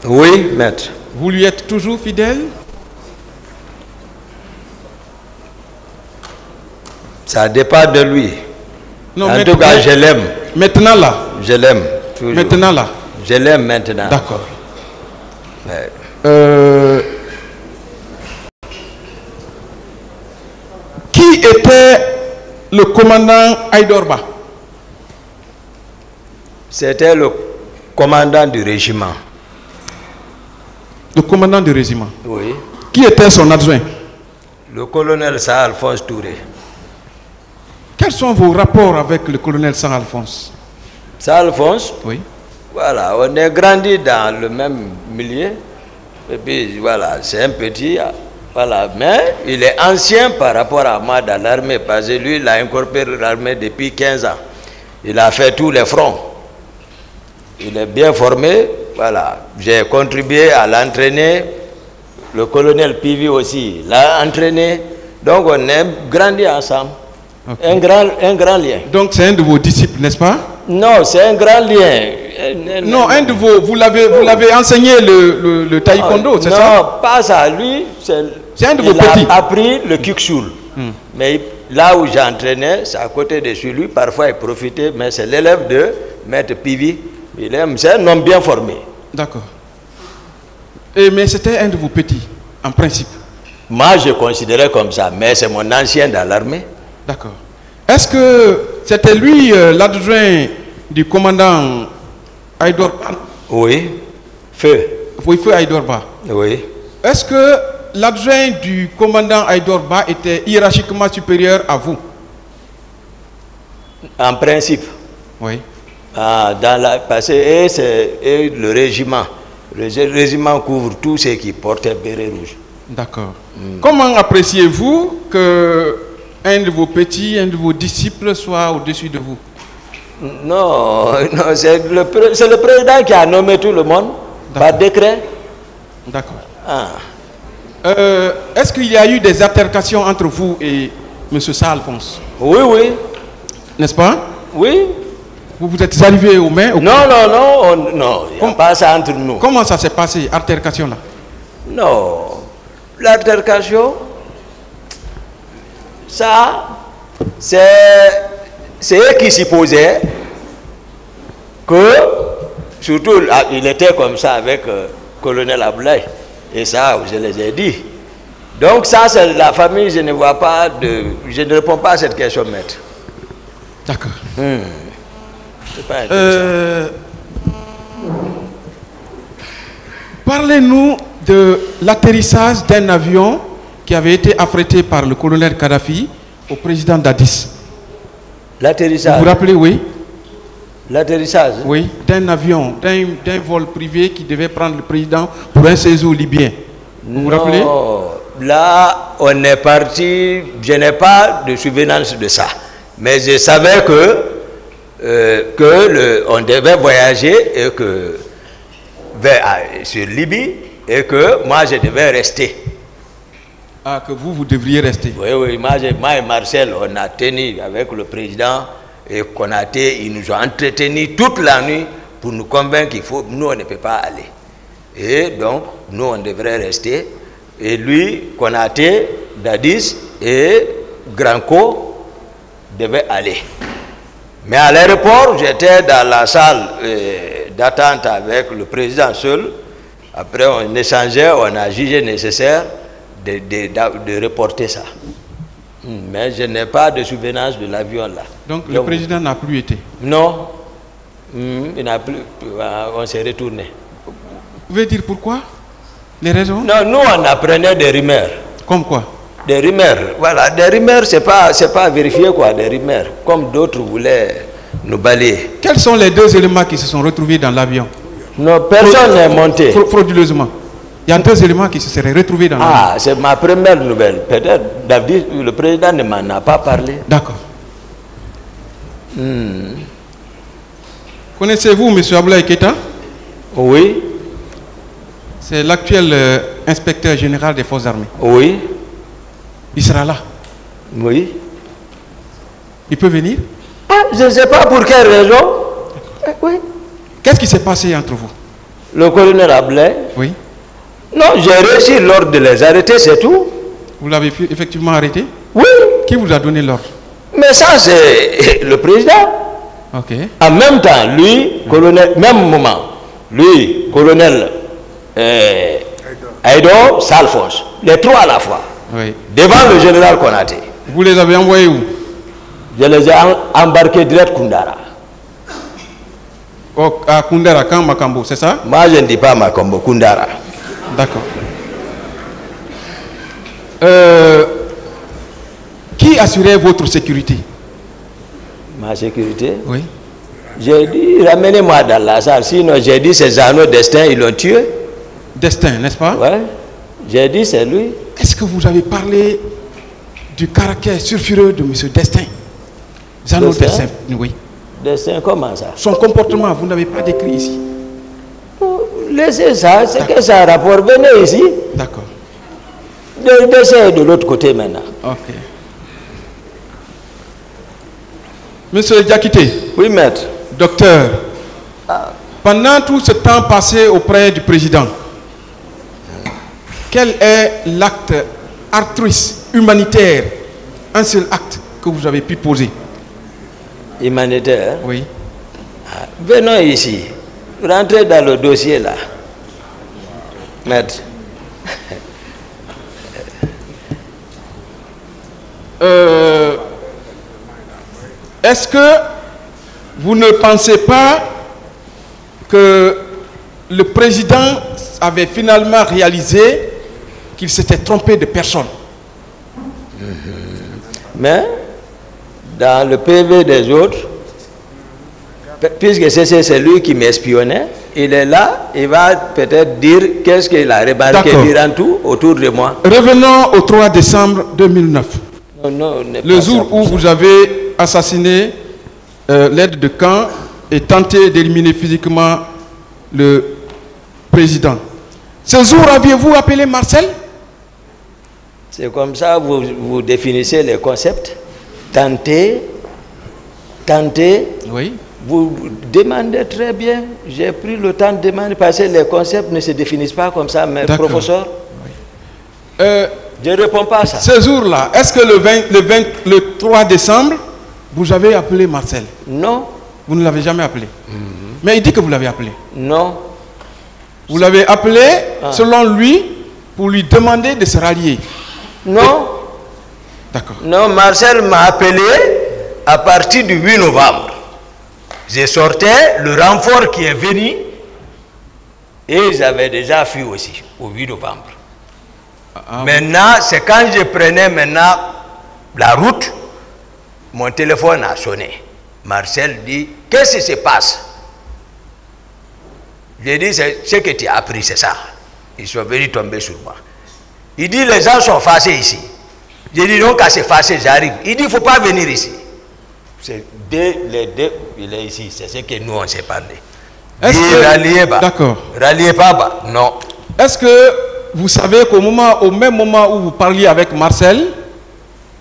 Oui, maître. Vous lui êtes toujours fidèle? Ça dépend de lui. Non, en tout cas, je l'aime. Maintenant là? Je l'aime. Toujours. Maintenant là? Je l'aime maintenant. D'accord. Qui était le commandant Aïdorba? C'était le commandant du régiment. Le commandant du régiment? Oui. Qui était son adjoint? Le colonel Saint-Alphonse Touré. Quels sont vos rapports avec le colonel Saint-Alphonse? Saint-Alphonse? Oui. Voilà, on est grandi dans le même milieu. Et puis voilà, c'est un petit. Voilà, mais il est ancien par rapport à moi dans l'armée, parce que lui, il a incorporé l'armée depuis 15 ans. Il a fait tous les fronts. Il est bien formé. Voilà, j'ai contribué à l'entraîner. Le colonel Pivi aussi l'a entraîné. Donc on est grandi ensemble. Okay. Un grand lien. Donc c'est un de vos disciples, n'est-ce pas? Non, c'est un grand lien. Non, un de vos, vous l'avez enseigné le taekwondo, c'est ça? Non, pas ça. Lui, c'est un de vos petits. Il a appris le kikshul. Mais là où j'entraînais, c'est à côté de chez lui. Parfois, il profitait, mais c'est l'élève de Maître Pivi. C'est un homme bien formé. D'accord. Mais c'était un de vos petits, en principe? Moi, je considérais comme ça, mais c'est mon ancien dans l'armée. D'accord. Est-ce que c'était lui l'adjoint du commandant Aïdorba? Oui. Feu. Oui, Feu Aïdorba. Oui. Est-ce que l'adjoint du commandant Aïdorba était hiérarchiquement supérieur à vous? En principe. Oui. Parce que le régiment. Le régiment couvre tous ceux qui portaient béret rouge. D'accord. Comment appréciez-vous que un de vos petits, un de vos disciples soit au-dessus de vous? Non, c'est le président qui a nommé tout le monde par décret. D'accord. Est-ce qu'il y a eu des altercations entre vous et M. Saint-Alphonse? Oui, oui. N'est-ce pas? Oui. Vous êtes arrivés aux mains? Non, il n'y a pas ça entre nous. Comment ça s'est passé, altercation là? Non, l'altercation, ça, c'est eux qui supposaient que, surtout, il était comme ça avec colonel Abdoulaye, et ça, je les ai dit. Donc ça, c'est la famille, je ne vois pas je ne réponds pas à cette question, maître. D'accord. Parlez-nous de l'atterrissage d'un avion qui avait été affrété par le colonel Kadhafi au président Dadis. L'atterrissage? Vous vous rappelez, oui? L'atterrissage? Oui, d'un avion, d'un vol privé qui devait prendre le président pour un séjour libyen. Vous vous rappelez? Là, on est parti, je n'ai pas de souvenance de ça. Mais je savais on devait voyager et sur Libye et que moi je devais rester. Ah, que vous devriez rester? Oui, moi et Marcel, on a tenu avec le président et Konaté, ils nous ont entretenus toute la nuit pour nous convaincre nous on ne peut pas aller. Et donc, nous on devrait rester. Et lui, Konaté, Dadis et Granco devaient aller. Mais à l'aéroport, j'étais dans la salle d'attente avec le président seul. Après, on échangeait, on a jugé nécessaire de reporter ça. Mais je n'ai pas de souvenance de l'avion là. Donc le président n'a plus été? Non. Il n'a plus. On s'est retourné. Vous pouvez dire pourquoi? Les raisons? Non, nous on apprenait des rumeurs. Comme quoi? Des rumeurs, voilà. Des rumeurs, c'est pas vérifié quoi, des rumeurs. Comme d'autres voulaient nous balayer. Quels sont les deux éléments qui se sont retrouvés dans l'avion? Non, personne n'est monté. Frauduleusement. Il y a deux éléments qui se seraient retrouvés dans l'avion. Ah, c'est ma première nouvelle. Peut-être David, le président ne m'en a pas parlé. D'accord. Connaissez-vous M. Abdoulaye Keïta? Oui. C'est l'actuel inspecteur général des forces armées. Oui. Il sera là. Oui. Il peut venir? Ah, je ne sais pas pour quelle raison. Oui. Qu'est-ce qui s'est passé entre vous? Le colonel Abdoulaye? Oui. Non, j'ai réussi l'ordre de les arrêter, c'est tout. Vous l'avez effectivement arrêté? Oui. Qui vous a donné l'ordre? Mais ça, c'est le président. Ok. En même temps, lui, colonel, même moment, lui, colonel Aïdo, Salfos, les trois à la fois, Oui. devant le général Konaté. Vous les avez envoyés où? Je les ai embarqués direct Kundara. Oh, à Kundara, quand Makambo, c'est ça? Moi, je ne dis pas Makambo, Kundara. D'accord. Qui assurait votre sécurité? Ma sécurité? Oui. J'ai dit, ramenez-moi dans la salle. Sinon, j'ai dit, c'est Zano Destin, ils l'ont tué. Destin, n'est-ce pas? Ouais. J'ai dit, c'est lui. Est-ce que vous avez parlé du caractère sulfureux de M. Destin? Zano Destin, oui. Destin, comment ça? Son comportement, vous n'avez pas décrit ici. Laissez ça, c'est que ça a rapport. Venez ici. D'accord. Destin est de l'autre côté maintenant. Ok. Monsieur Diakité. Oui, maître. Docteur, pendant tout ce temps passé auprès du président, quel est l'acte altruiste, humanitaire, un seul acte que vous avez pu poser? Humanitaire? Oui. Venons ici. Rentrez dans le dossier là. Maître. Est-ce que vous ne pensez pas que le président avait finalement réalisé qu'il s'était trompé de personne? Mais, dans le PV des autres, puisque c'est lui qui m'espionnait, il est là, il va peut-être dire qu'est-ce qu'il a remarqué durant tout autour de moi. Revenons au 3 décembre 2009. Non, le jour où vous avez assassiné l'aide de camp et tenté d'éliminer physiquement le président. Ce jour, aviez-vous appelé Marcel? C'est comme ça vous définissez les concepts. Tenter. Oui. Vous demandez très bien. J'ai pris le temps de demander parce que les concepts ne se définissent pas comme ça, mais professeur. Oui. Je ne réponds pas à ça. Ce jour-là, est-ce que le 3 décembre, vous avez appelé Marcel? Non. Vous ne l'avez jamais appelé? Mais il dit que vous l'avez appelé. Non. Vous l'avez appelé, selon lui, pour lui demander de se rallier. Non. D'accord. Non, Marcel m'a appelé à partir du 8 novembre. J'ai sorti le renfort qui est venu et j'avais déjà fui aussi au 8 novembre. Maintenant, c'est quand je prenais maintenant la route, mon téléphone a sonné. Marcel dit, qu'est-ce qui se passe? J'ai dit, ce que tu as appris, c'est ça. Ils sont venus tomber sur moi. Il dit, les gens sont fâchés ici. J'ai dit, non, qu'à se fâcher, j'arrive. Il dit, il ne faut pas venir ici. C'est les deux, il est ici, c'est ce que nous on s'est parlé. D'accord. Ralliez pas, non. Est-ce que vous savez au même moment où vous parliez avec Marcel,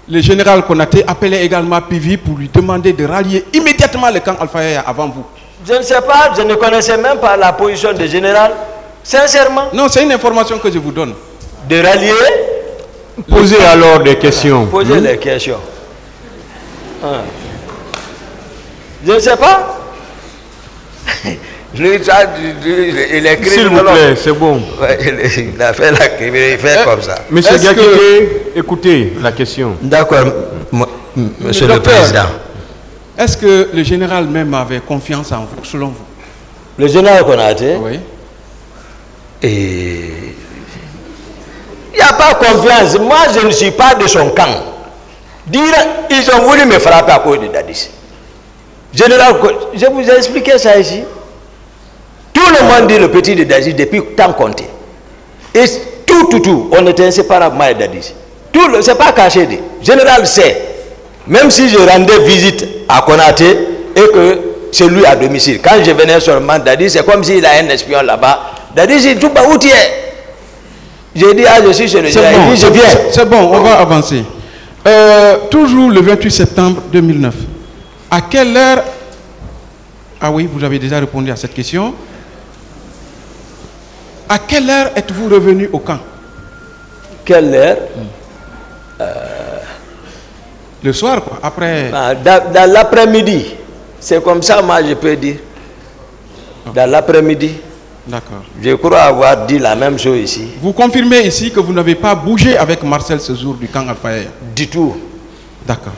le général Konaté appelait également Pivi pour lui demander de rallier immédiatement le camp Alpha Yaya avant vous? Je ne sais pas, je ne connaissais même pas la position du général, sincèrement. Non, c'est une information que je vous donne. De rallier? Posez alors des questions. Posez les questions. Je ne sais pas. Lui, il écrit. S'il vous plaît, c'est bon. Il a fait la criminalité, il fait comme ça. Monsieur Diakité, écoutez la question. D'accord, monsieur le président. Est-ce que le général même avait confiance en vous, selon vous? Le général Konaté? Oui. Et pas confiance. Moi, je ne suis pas de son camp. Dire, ils ont voulu me frapper à cause de Dadis. Général, je vous ai expliqué ça ici. Tout le monde dit le petit de Dadis depuis tant compté. Et tout, on était inséparablement avec Dadis. C'est pas caché. Général sait. Même si je rendais visite à Konaté et que c'est lui à domicile. Quand je venais seulement Dadis, c'est comme s'il a un espion là-bas. Dadis, il tout où tu es. J'ai dit, je suis chez le général. Je viens. C'est bon, on va avancer. Toujours le 28 septembre 2009. À quelle heure... Ah oui, vous avez déjà répondu à cette question. À quelle heure êtes-vous revenu au camp? Quelle heure? Le soir, quoi. Après... Dans l'après-midi. C'est comme ça, moi, je peux dire. Dans l'après-midi. D'accord. Je crois avoir dit la même chose ici. Vous confirmez ici que vous n'avez pas bougé avec Marcel ce jour du camp Alpha Air? Du tout. D'accord.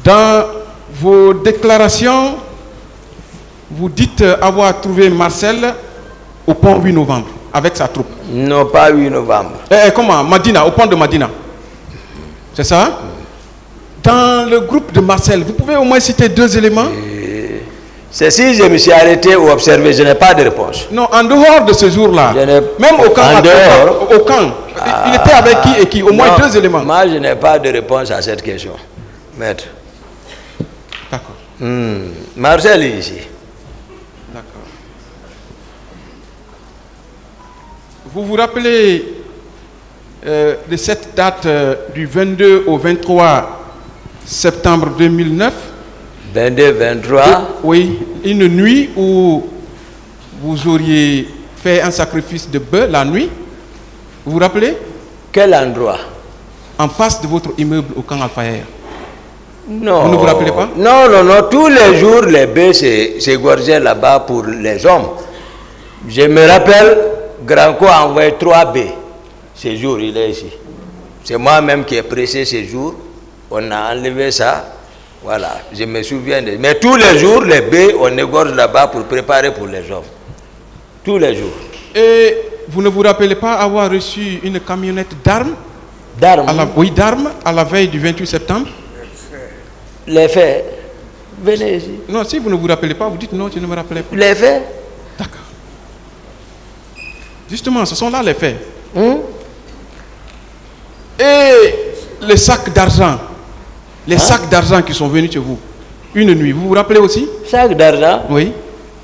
Dans vos déclarations, vous dites avoir trouvé Marcel au pont 8 novembre avec sa troupe. Non, pas 8 novembre. Comment? Madina, au pont de Madina. C'est ça? Dans le groupe de Marcel, vous pouvez au moins citer 2 éléments? C'est si je me suis arrêté ou observé, je n'ai pas de réponse. Non, en dehors de ce jour-là, même au camp, au camp, il était avec qui et qui? Au moins 2 éléments. Moi, je n'ai pas de réponse à cette question, maître. D'accord. Marcel est ici. D'accord. Vous vous rappelez de cette date du 22 au 23 septembre 2009? 22, 23. Oui, une nuit où vous auriez fait un sacrifice de bœuf la nuit. Vous vous rappelez? Quel endroit? En face de votre immeuble au camp Alpha Air. Non. Vous ne vous rappelez pas? Non. Tous les jours, les bœufs s'égorgeaient là-bas pour les hommes. Je me rappelle, Granco a envoyé 3 bœufs. Ce jour, il est ici. C'est moi-même qui ai pressé ce jour. On a enlevé ça. Voilà, je me souviens de... Mais tous les jours, les bœufs, on égorge là-bas pour préparer pour les hommes. Tous les jours. Et vous ne vous rappelez pas avoir reçu une camionnette d'armes? D'armes? Oui, d'armes, à la veille du 28 septembre. Les faits. Venez ici. Non, si vous ne vous rappelez pas, vous dites non, je ne me rappelais pas. Les faits? D'accord. Justement, ce sont là les faits. Et les sacs d'argent. Les sacs d'argent qui sont venus chez vous, une nuit, vous vous rappelez aussi? Sacs d'argent? Oui.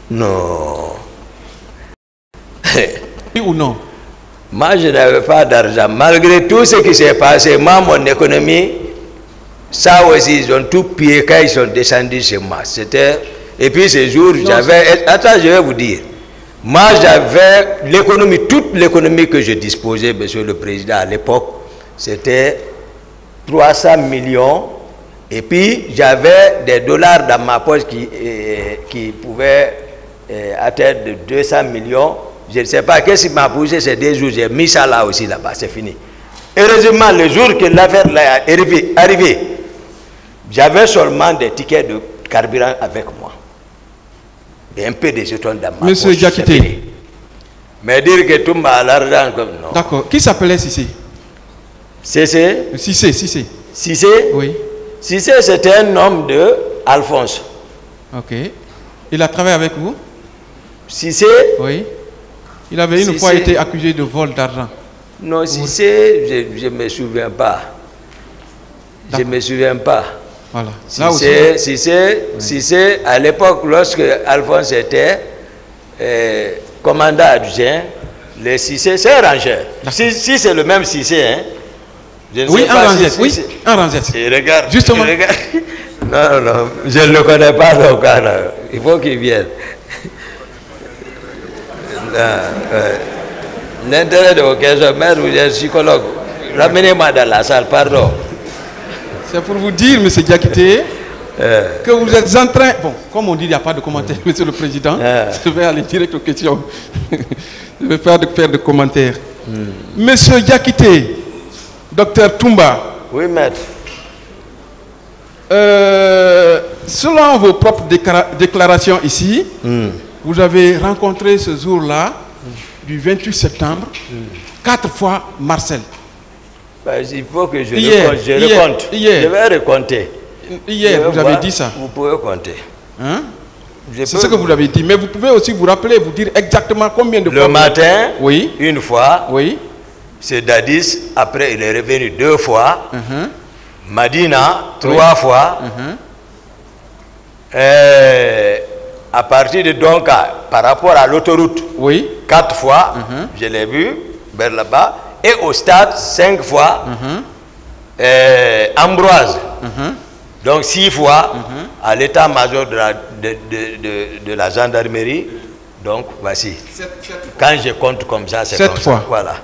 Non. Oui ou non? Moi, je n'avais pas d'argent. Malgré tout ce qui s'est passé, moi, mon économie, ça aussi, ils ont tout pillé quand ils sont descendus chez moi. C'était... Et puis, ce jour, j'avais... Attends, je vais vous dire. Moi, j'avais l'économie, toute l'économie que je disposais, monsieur le président, à l'époque, c'était 300 millions. Et puis, j'avais des dollars dans ma poche qui pouvaient atteindre de 200 millions. Je ne sais pas qu'est-ce qui m'a poussé ces 2 jours. J'ai mis ça là aussi, là-bas, c'est fini. Heureusement, le jour que l'affaire là est arrivée, j'avais seulement des tickets de carburant avec moi. Et un peu de jetons dans ma poche. Monsieur Diakité. Mais dire que tout m'a l'argent comme non. D'accord. Qui s'appelait Cissé? Cissé? Cissé. Cissé? Oui. Cissé, c'était un homme de Alphonse. Ok. Il a travaillé avec vous? Cissé? Oui. Il avait une fois été accusé de vol d'argent. Non, Cissé, je ne me souviens pas. Je ne me souviens pas. Voilà. Cissé, à l'époque, lorsque Alphonse était commandant adjoint, le Cissé, c'est un rangeur. Si c'est le même Cissé, hein? Oui, un rangeur. Oui, un rangeur. Regarde. Justement. Regarde. Non, je ne le connais pas, donc il faut qu'il vienne. L'intérêt de vos questions, maître, vous êtes psychologue. Ramenez-moi dans la salle, pardon. C'est pour vous dire, M. Diakité, que vous êtes en train... Bon, comme on dit, il n'y a pas de commentaire, M. le Président. Je vais aller direct aux questions. Je vais faire de commentaires. Monsieur Diakité, Docteur Toumba. Oui, maître. Selon vos propres déclarations ici, vous avez rencontré ce jour-là du 28 septembre, 4 fois Marcel. Ben, il faut que je recompte. Je vais recompter. Hier, vous avez dit ça. Vous pouvez compter. Hein? C'est ce que vous avez dit. Mais vous pouvez aussi vous rappeler, vous dire exactement combien de fois. Le matin, oui. Une fois. Oui. C'est Dadis. Après, il est revenu 2 fois. Madina, 3 fois. À partir de Donka, par rapport à l'autoroute, 4 fois. Je l'ai vu vers là-bas. Et au stade, 5 fois. Ambroise. Donc 6 fois à l'état-major de la gendarmerie. Donc voici. Quand je compte comme ça, c'est comme ça. Voilà.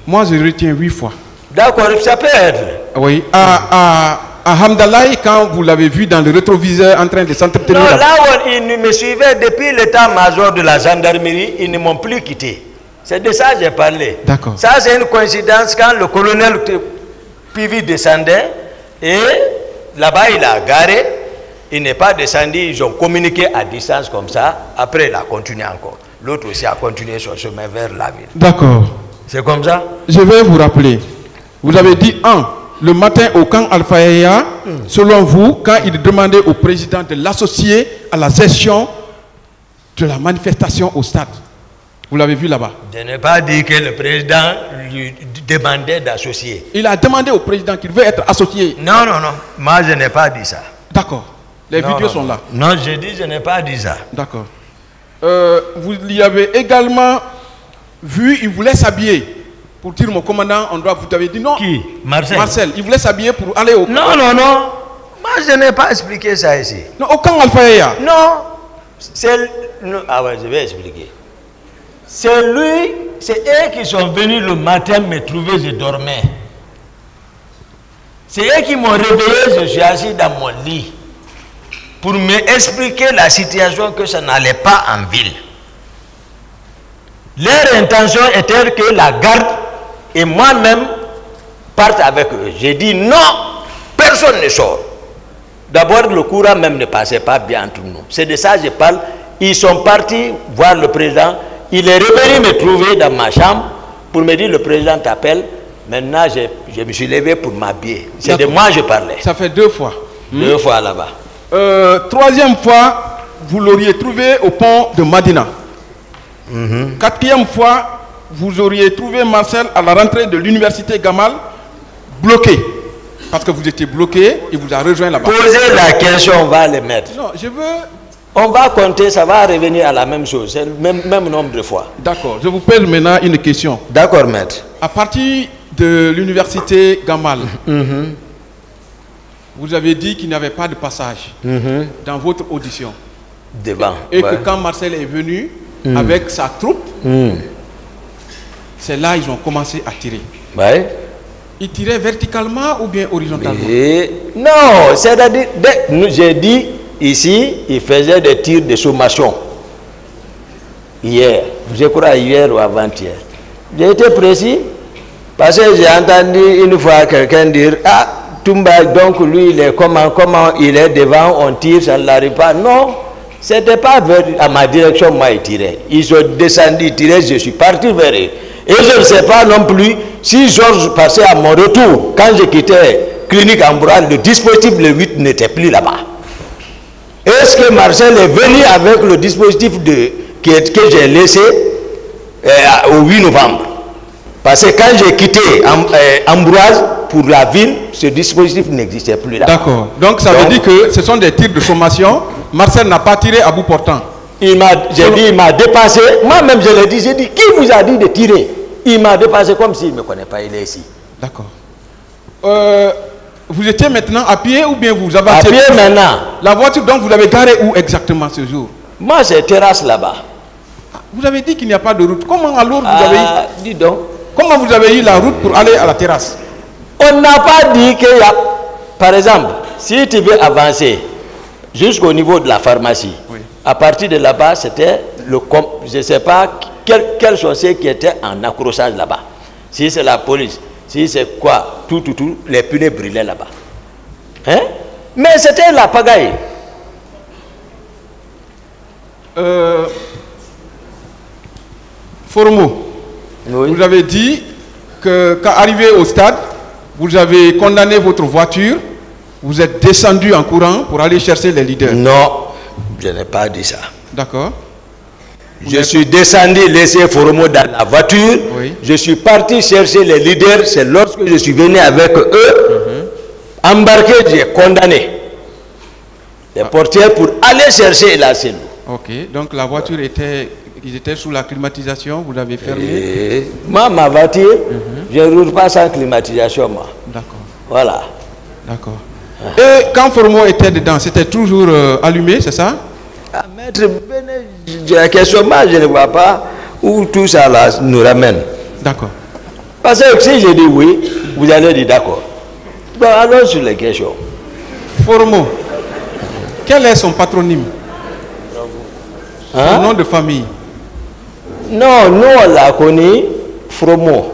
Moi, je retiens 8 fois. D'accord, ça peut être. Oui. À Hamdallah, quand vous l'avez vu dans le rétroviseur en train de s'entretenir. Non, là où ils me suivaient depuis l'état-major de la gendarmerie, ils ne m'ont plus quitté. C'est de ça que j'ai parlé. D'accord. Ça, c'est une coïncidence quand le colonel Pivi descendait et là-bas, il a garé. Il n'est pas descendu. Ils ont communiqué à distance comme ça. Après, il a continué encore. L'autre aussi a continué son chemin vers la ville. D'accord. C'est comme ça? Je vais vous rappeler. Vous avez dit, le matin au camp Alpha Yaya, selon vous, quand il demandait au président de l'associer à la gestion de la manifestation au stade. Vous l'avez vu là-bas. Je n'ai pas dit que le président lui demandait d'associer. Il a demandé au président qu'il veut être associé. Non, non, non. Moi, je n'ai pas dit ça. D'accord. Les vidéos sont là. Non, je dis, je n'ai pas dit ça. D'accord. Vous y avez également vu, il voulait s'habiller. Pour dire, mon commandant, on doit... Vous avez dit non. Qui? Marcel. Marcel. Il voulait s'habiller pour aller au... Non, non, non. Moi, je n'ai pas expliqué ça ici. Non, au camp Alpha Yaya. Non. C'est... Ah ouais, je vais expliquer. C'est lui, c'est eux qui sont venus le matin me trouver, je dormais. C'est eux qui m'ont réveillé, je suis assis dans mon lit. Pour m'expliquer la situation que ça n'allait pas en ville. Leur intention était que la garde et moi-même partent avec eux. J'ai dit non, personne ne sort. D'abord, le courant même ne passait pas bien entre nous. C'est de ça que je parle. Ils sont partis voir le président. Il est revenu me trouver dans ma chambre pour me dire le président t'appelle. Maintenant, je me suis levé pour m'habiller. C'est de moi que je parlais. Ça fait 2 fois. 2 fois là-bas. 3e fois, vous l'auriez trouvé au pont de Madina. 4e fois, vous auriez trouvé Marcel à la rentrée de l'université Gamal, bloqué. Parce que vous étiez bloqué, il vous a rejoint là-bas. Posez la question, on va les mettre. Non, je veux... On va compter, ça va revenir à la même chose, c'est le même nombre de fois. D'accord, je vous pose maintenant une question. D'accord, maître. À partir de l'université Gamal, vous avez dit qu'il n'y avait pas de passage dans votre audition. Devant. Et que quand Marcel est venu avec sa troupe, c'est là qu'ils ont commencé à tirer. Ouais. Ils tiraient verticalement ou bien horizontalement? Non, c'est-à-dire, j'ai dit ici, ils faisaient des tirs de sommation. Hier, je crois hier ou avant-hier. J'ai été précis parce que j'ai entendu une fois quelqu'un dire « Ah, Toumba, donc lui, il est comment il est devant, on tire, ça ne l'arrive pas. » Non, ce n'était pas à ma direction, moi, ils tiraient. Ils sont descendus, ils tiraient, je suis parti vers eux. Et je ne sais pas non plus si Georges passait à mon retour, quand j'ai quitté Clinique Ambroise, le dispositif le 8 n'était plus là-bas. Est-ce que Marcel est venu avec le dispositif que j'ai laissé au 8 novembre? Parce que quand j'ai quitté Ambroise pour la ville, ce dispositif n'existait plus là. D'accord. Donc ça veut dire que ce sont des tirs de sommation. Marcel n'a pas tiré à bout portant. J'ai dit, il m'a dépassé. Moi-même, je l'ai dit, j'ai dit, qui vous a dit de tirer? Il m'a dépassé comme s'il ne me connaît pas, il est ici. D'accord. Vous étiez maintenant à pied ou bien vous avez... À pied maintenant. La voiture, donc, vous l'avez garée où exactement ce jour? Moi, c'est terrasse là-bas. Vous avez dit qu'il n'y a pas de route. Comment alors vous avez... Dis donc. Comment vous avez eu la route pour aller à la terrasse? On n'a pas dit qu'il y a... Par exemple, si tu veux avancer jusqu'au niveau de la pharmacie, à partir de là-bas, c'était le... Je ne sais pas quels sont ceux qui étaient en accrochage là-bas. Si c'est la police, si c'est quoi, tout, les pneus brûlaient là-bas. Hein? Mais c'était la pagaille. Foromo, Oui. vous avez dit que quand arrivé au stade, vous avez condamné votre voiture, vous êtes descendu en courant pour aller chercher les leaders. Non, je n'ai pas dit ça. D'accord. Je suis descendu, laissé Foromo dans la voiture. Oui. Je suis parti chercher les leaders. C'est lorsque je suis venu avec eux, embarqué, j'ai condamné les portières pour aller chercher la cellule. Ok, donc la voiture était, ils étaient sous la climatisation, vous l'avez fermée. Et moi, ma voiture, je ne roule pas sans climatisation, moi. D'accord, Voilà. d'accord. Et quand Foromo était dedans, c'était toujours allumé, c'est ça? Ah, maître, la question, moi, je ne vois pas où tout ça là, nous ramène. D'accord. Parce que si je dis oui, vous allez dire d'accord. Donc, allons sur les questions. Foromo, quel est son patronyme? Son nom de famille? Non, nous, on l'a connu, Fromo.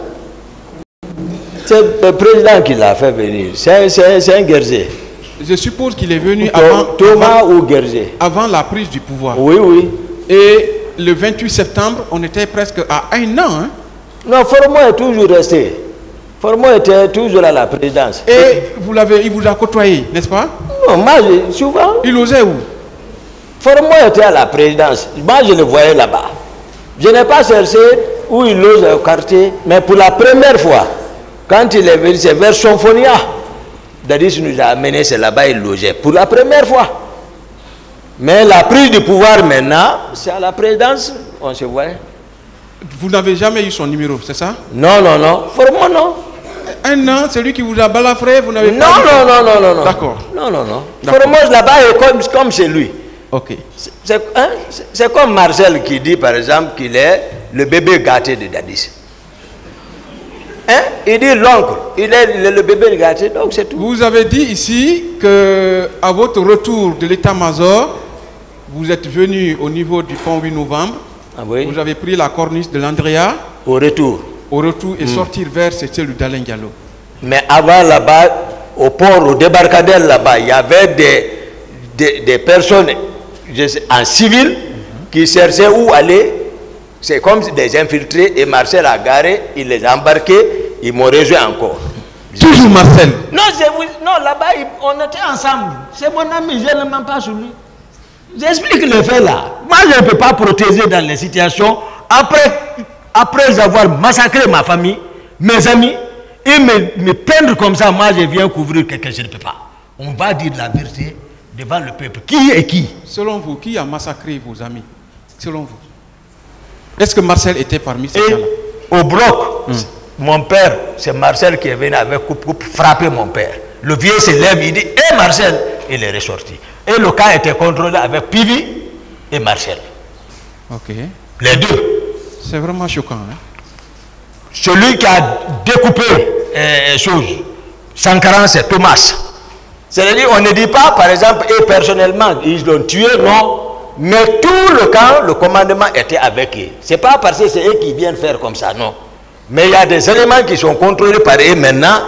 C'est le président qui l'a fait venir. C'est un guerrier. Je suppose qu'il est venu Thomas ou guerrier. avant la prise du pouvoir. Oui, oui. Et le 28 septembre, on était presque à 1 an. Hein? Non, Fromo est toujours resté. Fromo était toujours à la présidence. Et il vous a côtoyé, n'est-ce pas? Non, moi, souvent, Il osait où? Fromo était à la présidence. Moi, je le voyais là-bas. Je n'ai pas cherché où il loge au quartier, mais pour la première fois, quand il est venu, c'est vers Sonfonia. Dadis nous a amené, c'est là-bas il logeait. Pour la première fois. Mais la prise du pouvoir maintenant, c'est à la présidence, on se voit. Vous n'avez jamais eu son numéro, c'est ça? Non, non, non. Fromo, non. 1 an, celui qui vous a balafré, vous n'avez Non, pas... non, non, non, non. D'accord. Non, non, non. D'accord. Fromo, là-bas, est comme chez lui. Ok. C'est comme Marcel qui dit, par exemple, qu'il est le bébé gâté de Dadis. Hein? Il dit l'oncle, il est le bébé gâté, donc c'est tout. Vous avez dit ici que à votre retour de l'état-major, vous êtes venu au niveau du pont 8 novembre, Ah oui? vous avez pris la corniche de l'Andrea Au retour. au retour et sortir vers cette cellule d'Alain Diallo. Mais avant là-bas, au port, au débarcadère là-bas, il y avait des personnes en civil qui cherchaient où aller. C'est comme des infiltrés et Marcel a garé, il les a embarqués, ils m'ont rejoint encore. Toujours Marcel. Non, non là-bas, on était ensemble. C'est mon ami, je ne mens pas sur lui. J'explique le fait là. Moi, je ne peux pas protéger dans les situations. Après avoir massacré ma famille, mes amis, et me peindre comme ça, moi, je viens couvrir quelqu'un, je ne peux pas. On va dire la vérité devant le peuple. Qui est qui? Selon vous, qui a massacré vos amis? Selon vous? Est-ce que Marcel était parmi ces gens-là? Au bloc, mon père, c'est Marcel qui est venu avec coupe frapper mon père. Le vieux se lève, il dit, hé Marcel, il est ressorti. Et le cas était contrôlé avec Pivi et Marcel. Ok. Les deux. C'est vraiment choquant. Hein? Celui qui a découpé choses, Sankara, c'est Thomas. C'est-à-dire, on ne dit pas, par exemple, et personnellement, ils l'ont tué, non. Mais tout le camp, le commandement était avec eux. Ce n'est pas parce que c'est eux qui viennent faire comme ça, non. Mais il y a des éléments qui sont contrôlés par eux maintenant.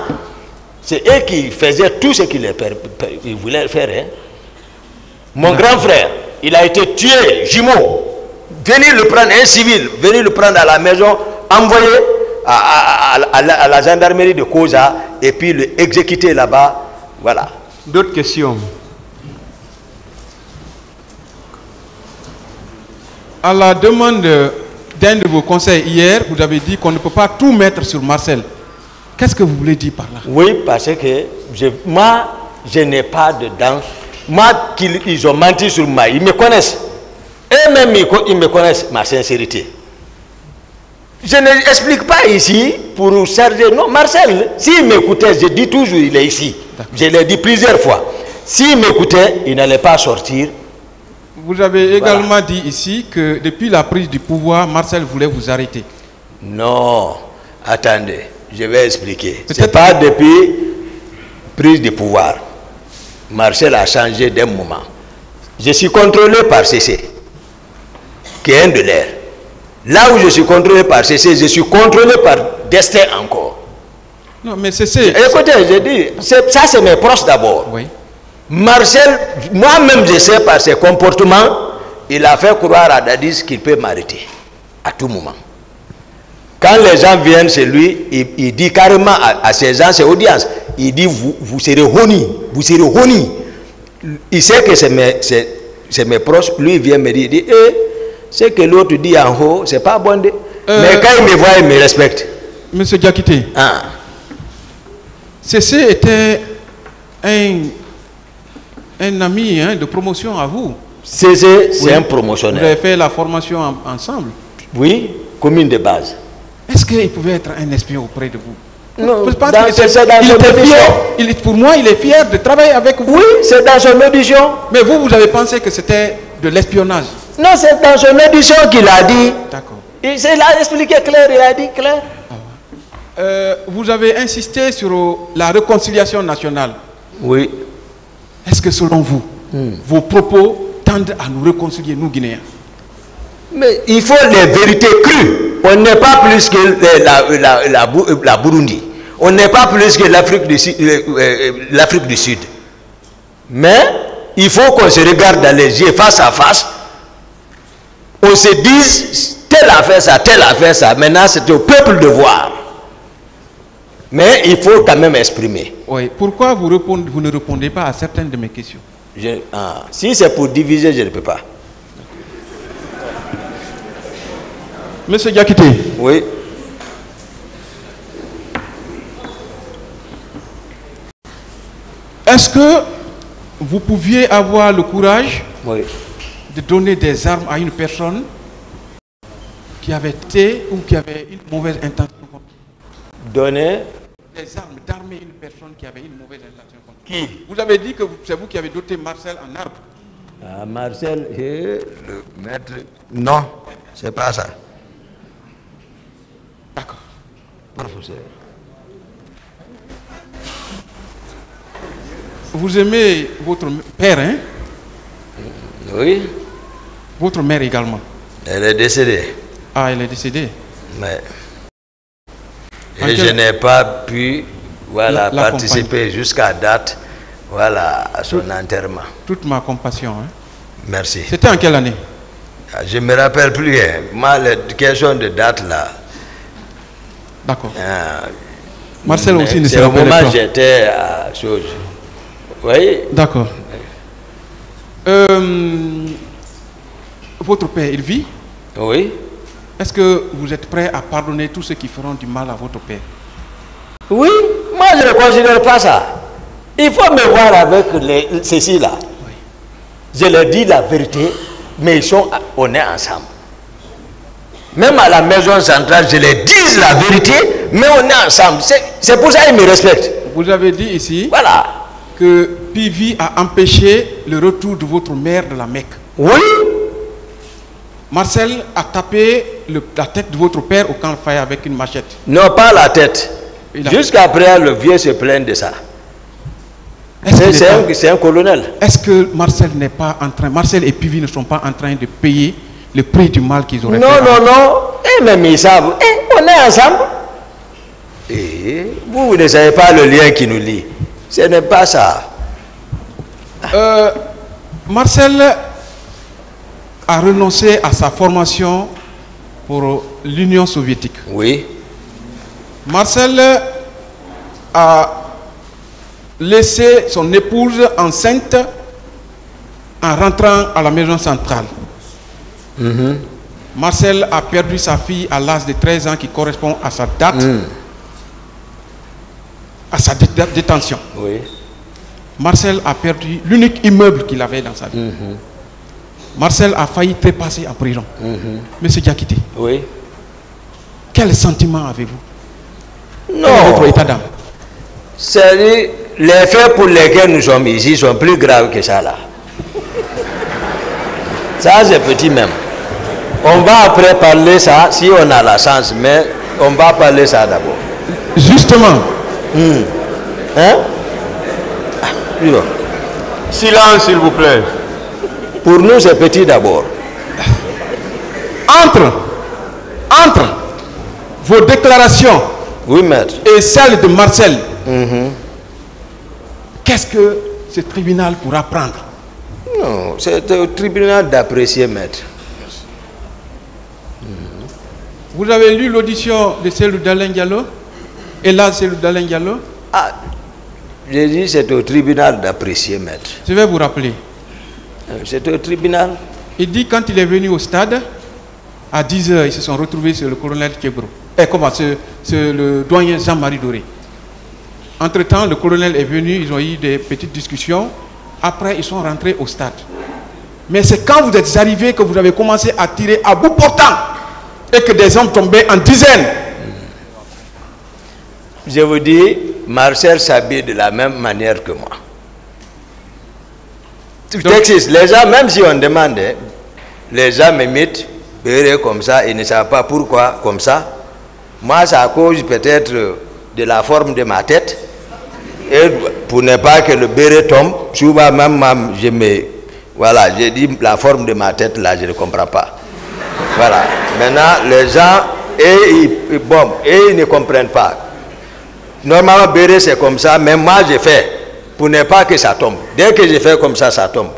C'est eux qui faisaient tout ce qu'ils voulaient faire. Hein. Mon grand frère, il a été tué, jumeau. Venir le prendre, un civil, venir le prendre à la maison, envoyer à la gendarmerie de Koza et puis le exécuter là-bas. Voilà. D'autres questions? À la demande d'un de vos conseils hier, vous avez dit qu'on ne peut pas tout mettre sur Marcel. Qu'est-ce que vous voulez dire par là? Oui, parce que moi, je n'ai pas de dents. Moi, ils ont menti sur moi. Ils me connaissent. Eux-mêmes, ils me connaissent ma sincérité. Je n'explique pas ici pour charger. Non, Marcel, s'il m'écoutait, je dis toujours, il est ici. Je l'ai dit plusieurs fois. S'il m'écoutait, il n'allait pas sortir. Vous avez également dit ici que depuis la prise du pouvoir, Marcel voulait vous arrêter. Non, attendez, je vais expliquer. Ce n'est pas depuis prise du pouvoir. Marcel a changé d'un moment. Je suis contrôlé par CC, qui est un de l'air. Là où je suis contrôlé par CC, je suis contrôlé par Destin encore. Non, mais CC... Écoutez, je dis, ça c'est mes proches d'abord. Oui. Marcel, moi-même je sais par ses comportements, il a fait croire à Dadis qu'il peut m'arrêter à tout moment. Quand les gens viennent chez lui, il dit carrément à ces gens, ses audiences, il dit vous serez honnis, vous serez honnis. Il sait que c'est mes proches, lui il vient me dire, il dit, ce que l'autre dit en haut, c'est pas bon. Mais quand il me voit, il me respecte. Monsieur Diakité, Cessé était un ami de promotion à vous. Cessé, c'est un promotionnaire. Vous avez fait la formation ensemble. Oui, commune de base. Est-ce qu'il pouvait être un espion auprès de vous? Non, je pense pour moi, il est fier de travailler avec vous. Oui, c'est dans son audition. Mais vous avez pensé que c'était de l'espionnage? Non, c'est dans son audition qu'il a dit. D'accord. Il l'a expliqué clair, il a dit clair. Vous avez insisté sur la réconciliation nationale. Oui. Est-ce que selon vous, vos propos tendent à nous réconcilier, nous Guinéens? Mais il faut les vérités crues. On n'est pas plus que la Burundi. On n'est pas plus que l'Afrique du Sud. Mais il faut qu'on se regarde dans les yeux face à face. On se dise telle affaire ça. Maintenant c'est au peuple de voir. Mais il faut quand même exprimer. Oui. Pourquoi vous ne répondez pas à certaines de mes questions? Si c'est pour diviser, je ne peux pas. Monsieur Diakité. Oui. Est-ce que vous pouviez avoir le courage de donner des armes à une personne qui avait été ou qui avait une mauvaise intention? Donner des armes, d'armer une personne qui avait une mauvaise intention contre vous. Qui? Vous avez dit que c'est vous qui avez doté Marcel en armes. Marcel, le maître. Non, c'est pas ça. D'accord. Professeur. Vous aimez votre père, hein? Oui. Votre mère également. Elle est décédée. Ah, elle est décédée. Mais je n'ai pas pu participer jusqu'à date à son enterrement. Toute ma compassion. Hein? Merci. C'était en quelle année? Je ne me rappelle plus. Hein. Moi, la question de date là. D'accord. Marcel aussi ne se rappelle pas. C'est au moment où j'étais à chose. Oui. D'accord. Votre père, il vit? Oui. Est-ce que vous êtes prêt à pardonner tous ceux qui feront du mal à votre père? Oui, moi je ne considère pas ça. Il faut me voir avec ceci-là. Oui. Je leur dis la vérité, mais on est ensemble. Même à la maison centrale, je leur dis la vérité, mais on est ensemble. C'est pour ça qu'ils me respectent. Vous avez dit ici que Pivi a empêché le retour de votre mère de la Mecque. Oui. Marcel a tapé la tête de votre père au camp Faya avec une machette. Non, pas la tête. Jusqu'après, le vieux se plaint de ça. C'est un colonel. Est-ce que Marcel n'est pas en train, Marcel et Pivi ne sont pas en train de payer le prix du mal qu'ils auraient fait? Non. Et même ils savent. On est ensemble. Et vous ne savez pas le lien qui nous lie. Ce n'est pas ça. Marcel a renoncé à sa formation pour l'Union soviétique. Oui. Marcel a laissé son épouse enceinte en rentrant à la maison centrale. Marcel a perdu sa fille à l'âge de 13 ans qui correspond à sa date, à sa détention. Oui. Marcel a perdu l'unique immeuble qu'il avait dans sa vie. Marcel a failli trépasser en prison. Monsieur Diakité. Oui. Quel sentiment avez-vous? Non. Votre état d'âme. C'est les faits pour lesquels nous sommes ici sont plus graves que ça là. Ça c'est petit même. On va après parler ça si on a la chance, mais on va parler ça d'abord. Justement. Hein? Silence s'il vous plaît. Pour nous c'est petit d'abord. Entre vos déclarations, oui, maître, et celles de Marcel, qu'est-ce que ce tribunal pourra prendre? Non, c'est au tribunal d'apprécier, maître. Vous avez lu l'audition de Cellou Dalein Diallo? Et là, Cellou Dalein Diallo? Ah, j'ai dit c'est au tribunal d'apprécier, maître. Je vais vous rappeler. C'est au tribunal. Il dit quand il est venu au stade, à 10 h, ils se sont retrouvés sur le colonel Kebro. C'est le doyen Jean-Marie Doré. Entre-temps, le colonel est venu, ils ont eu des petites discussions. Après, ils sont rentrés au stade. Mais c'est quand vous êtes arrivés que vous avez commencé à tirer à bout portant et que des hommes tombaient en dizaines. Je vous dis, Marcel s'habille de la même manière que moi. Les gens, même si on demande, les gens m'imitent, comme ça, ils ne savent pas pourquoi, comme ça. Moi, c'est à cause peut-être de la forme de ma tête. Et pour ne pas que le béret tombe, souvent même, voilà, j'ai dit la forme de ma tête, là, je ne comprends pas. Voilà. Maintenant, les gens, ils ne comprennent pas. Normalement, béret, c'est comme ça, mais moi, je fais pour ne pas que ça tombe. Dès que je fais comme ça, ça tombe.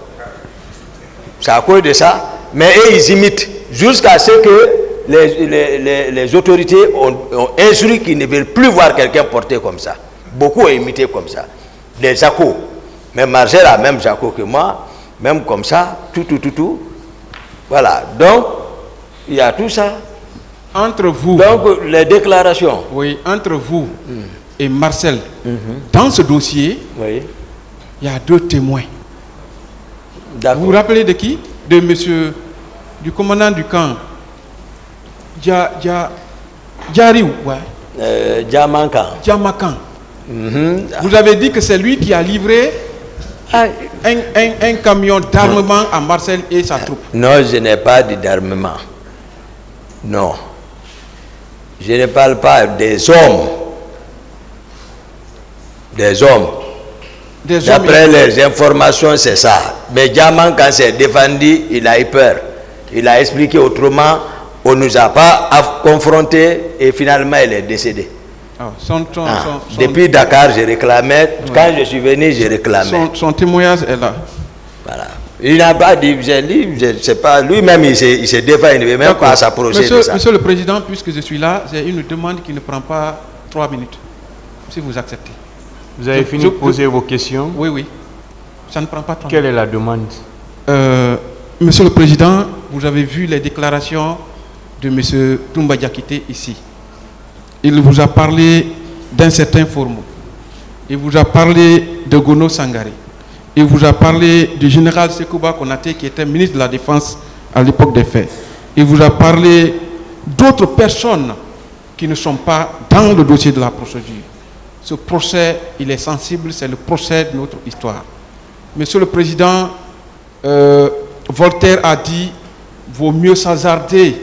C'est à cause de ça. Mais eux, ils imitent jusqu'à ce que les autorités ont instruit qu'ils ne veulent plus voir quelqu'un porter comme ça. Beaucoup ont imité comme ça. Les Jaco. Même Marcel a même Jaco que moi. Même comme ça. Tout. Voilà. Donc, il y a tout ça. Entre vous. Donc, les déclarations. Oui, entre vous et Marcel, dans ce dossier, oui, il y a 2 témoins. Vous vous rappelez de qui? De monsieur, du commandant du camp, Djariou, ouais. Djamakan. Vous avez dit que c'est lui qui a livré un camion d'armement à Marcel et sa troupe. Non, je n'ai pas dit d'armement. Non. Je ne parle pas des hommes. Des hommes. D'après les informations, c'est ça. Mais Diamant, quand c'est défendu, il a eu peur. Il a expliqué autrement. On ne nous a pas confrontés et finalement, il est décédé. Depuis Dakar, j'ai réclamé. Quand je suis venu, j'ai réclamé. Son témoignage est là. Voilà. Il n'a pas dit, je ne sais pas, lui-même, il se défend, il ne veut même pas s'approcher de ça. Monsieur le Président, puisque je suis là, j'ai une demande qui ne prend pas 3 minutes. Si vous acceptez. Vous avez fini de poser vos questions? Oui, oui. Ça ne prend pas 3 minutes. Quelle est la demande? Monsieur le Président, vous avez vu les déclarations de M. Toumba Diakité ici. Il vous a parlé d'un certain Formou. Il vous a parlé de Gono Sangaré. Il vous a parlé du général Sekouba Konaté qui était ministre de la Défense à l'époque des faits. Il vous a parlé d'autres personnes qui ne sont pas dans le dossier de la procédure. Ce procès, il est sensible, c'est le procès de notre histoire. Monsieur le Président, Voltaire a dit « Vaut mieux s'hasarder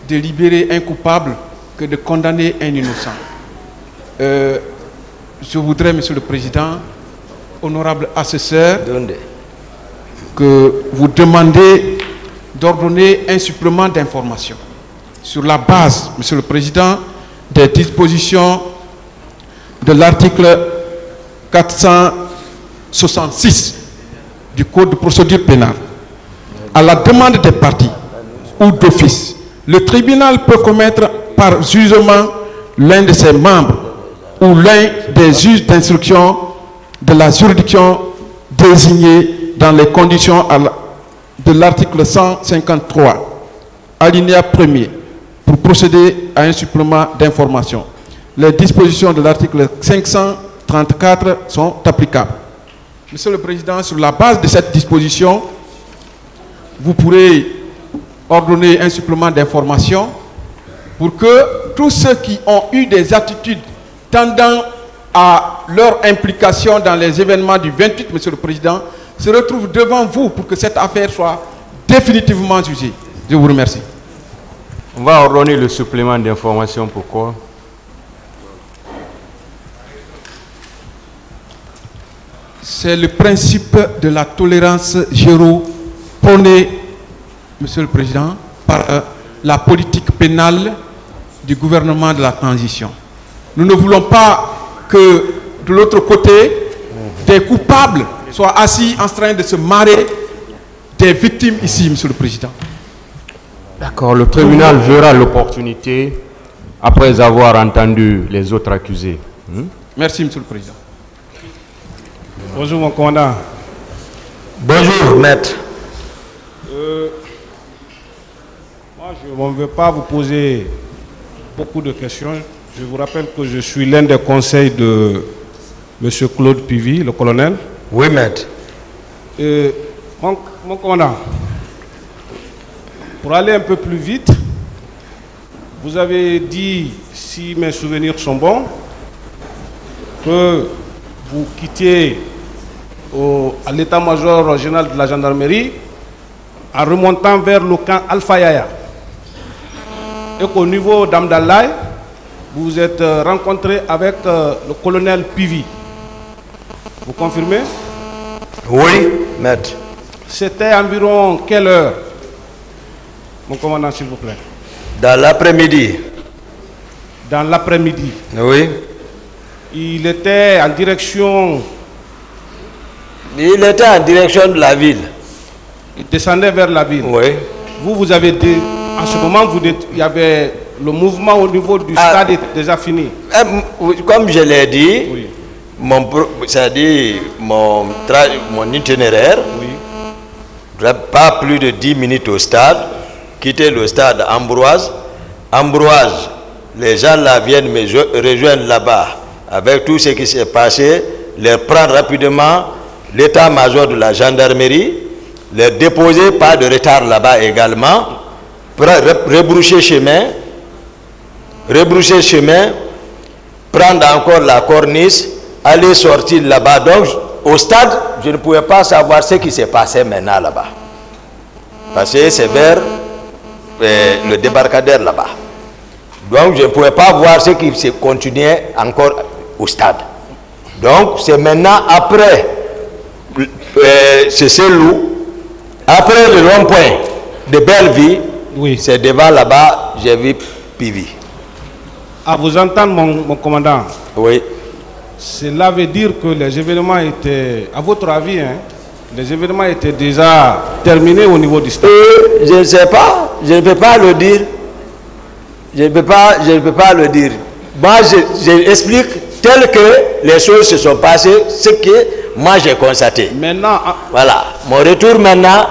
de libérer un coupable que de condamner un innocent. » Je voudrais, Monsieur le Président, honorable assesseur, que vous demandez d'ordonner un supplément d'information sur la base, Monsieur le Président, des dispositions de l'article 466 du Code de procédure pénale. À la demande des parties ou d'office, le tribunal peut commettre par jugement l'un de ses membres ou l'un des juges d'instruction de la juridiction désignée dans les conditions de l'article 153, alinéa 1er, pour procéder à un supplément d'information. Les dispositions de l'article 534 sont applicables. Monsieur le Président, sur la base de cette disposition, vous pourrez ordonner un supplément d'information pour que tous ceux qui ont eu des attitudes tendant à leur implication dans les événements du 28, Monsieur le Président, se retrouvent devant vous pour que cette affaire soit définitivement jugée. Je vous remercie. On va ordonner le supplément d'information. Pourquoi? C'est le principe de la tolérance zéro prôné, Monsieur le Président, par la politique pénale du gouvernement de la transition. Nous ne voulons pas que de l'autre côté, des coupables soient assis en train de se marrer des victimes ici, Monsieur le Président. D'accord, le tribunal verra l'opportunité après avoir entendu les autres accusés. Merci, Monsieur le Président. Bonjour, mon commandant. Bonjour, maître. Moi, je ne veux pas vous poser beaucoup de questions. Je vous rappelle que je suis l'un des conseils de M. Claude Pivy, le colonel. Oui, maître. Mon commandant, pour aller un peu plus vite, vous avez dit, si mes souvenirs sont bons, que vous quittiez à l'état-major général de la gendarmerie en remontant vers le camp Alpha Yaya. Et qu'au niveau d'Amdalaï, vous vous êtes rencontré avec le colonel Pivy. Vous confirmez? Oui, maître. C'était environ quelle heure, mon commandant, s'il vous plaît? Dans l'après-midi. Dans l'après-midi. Oui. Il était en direction... Il était en direction de la ville. Il descendait vers la ville. Oui. Vous avez dit... En ce moment, il y avait le mouvement au niveau du stade était déjà fini. Comme je l'ai dit, Oui. c'est-à-dire mon itinéraire, Oui. pas plus de 10 minutes au stade, quitter le stade Ambroise. Ambroise, les gens là viennent me rejoindre là-bas avec tout ce qui s'est passé, les prendre rapidement, l'état-major de la gendarmerie, les déposer, pas de retard là-bas également, rebrousser chemin, prendre encore la corniche, aller sortir là-bas. Donc au stade, je ne pouvais pas savoir ce qui s'est passé maintenant là-bas. Parce que c'est vers le débarcadère là-bas. Donc je ne pouvais pas voir ce qui se continuait encore au stade. Donc c'est maintenant après ce loup, après le rond-point de Belleville, Oui. c'est devant là-bas, j'ai vu Pivy. À vous entendre, mon commandant, Oui. cela veut dire que les événements étaient, à votre avis, hein, les événements étaient déjà terminés au niveau du stade. Je ne sais pas, je ne peux pas le dire. Je ne peux pas le dire. Moi, j'explique tel que les choses se sont passées, ce que moi j'ai constaté. Maintenant, Voilà. Mon retour maintenant,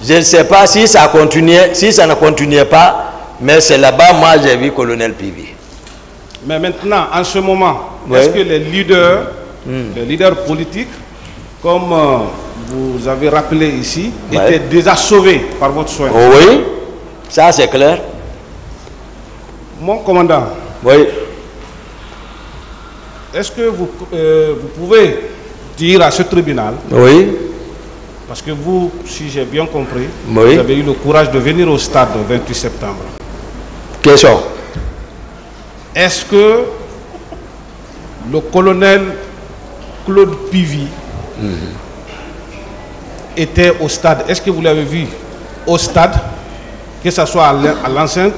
je ne sais pas si ça continuait, si ça ne continuait pas, mais c'est là-bas, moi j'ai vu colonel Pivy. mais maintenant, en ce moment, Oui. est-ce que les leaders politiques, comme vous avez rappelé ici, Ouais. étaient déjà sauvés par votre soin? Oui, ça c'est clair. Mon commandant, Oui. est-ce que vous pouvez dire à ce tribunal, Oui. parce que vous, si j'ai bien compris, Oui. vous avez eu le courage de venir au stade le 28 septembre. Question. Est-ce que le colonel Claude Pivy était au stade? Est-ce que vous l'avez vu au stade, que ce soit à l'enceinte,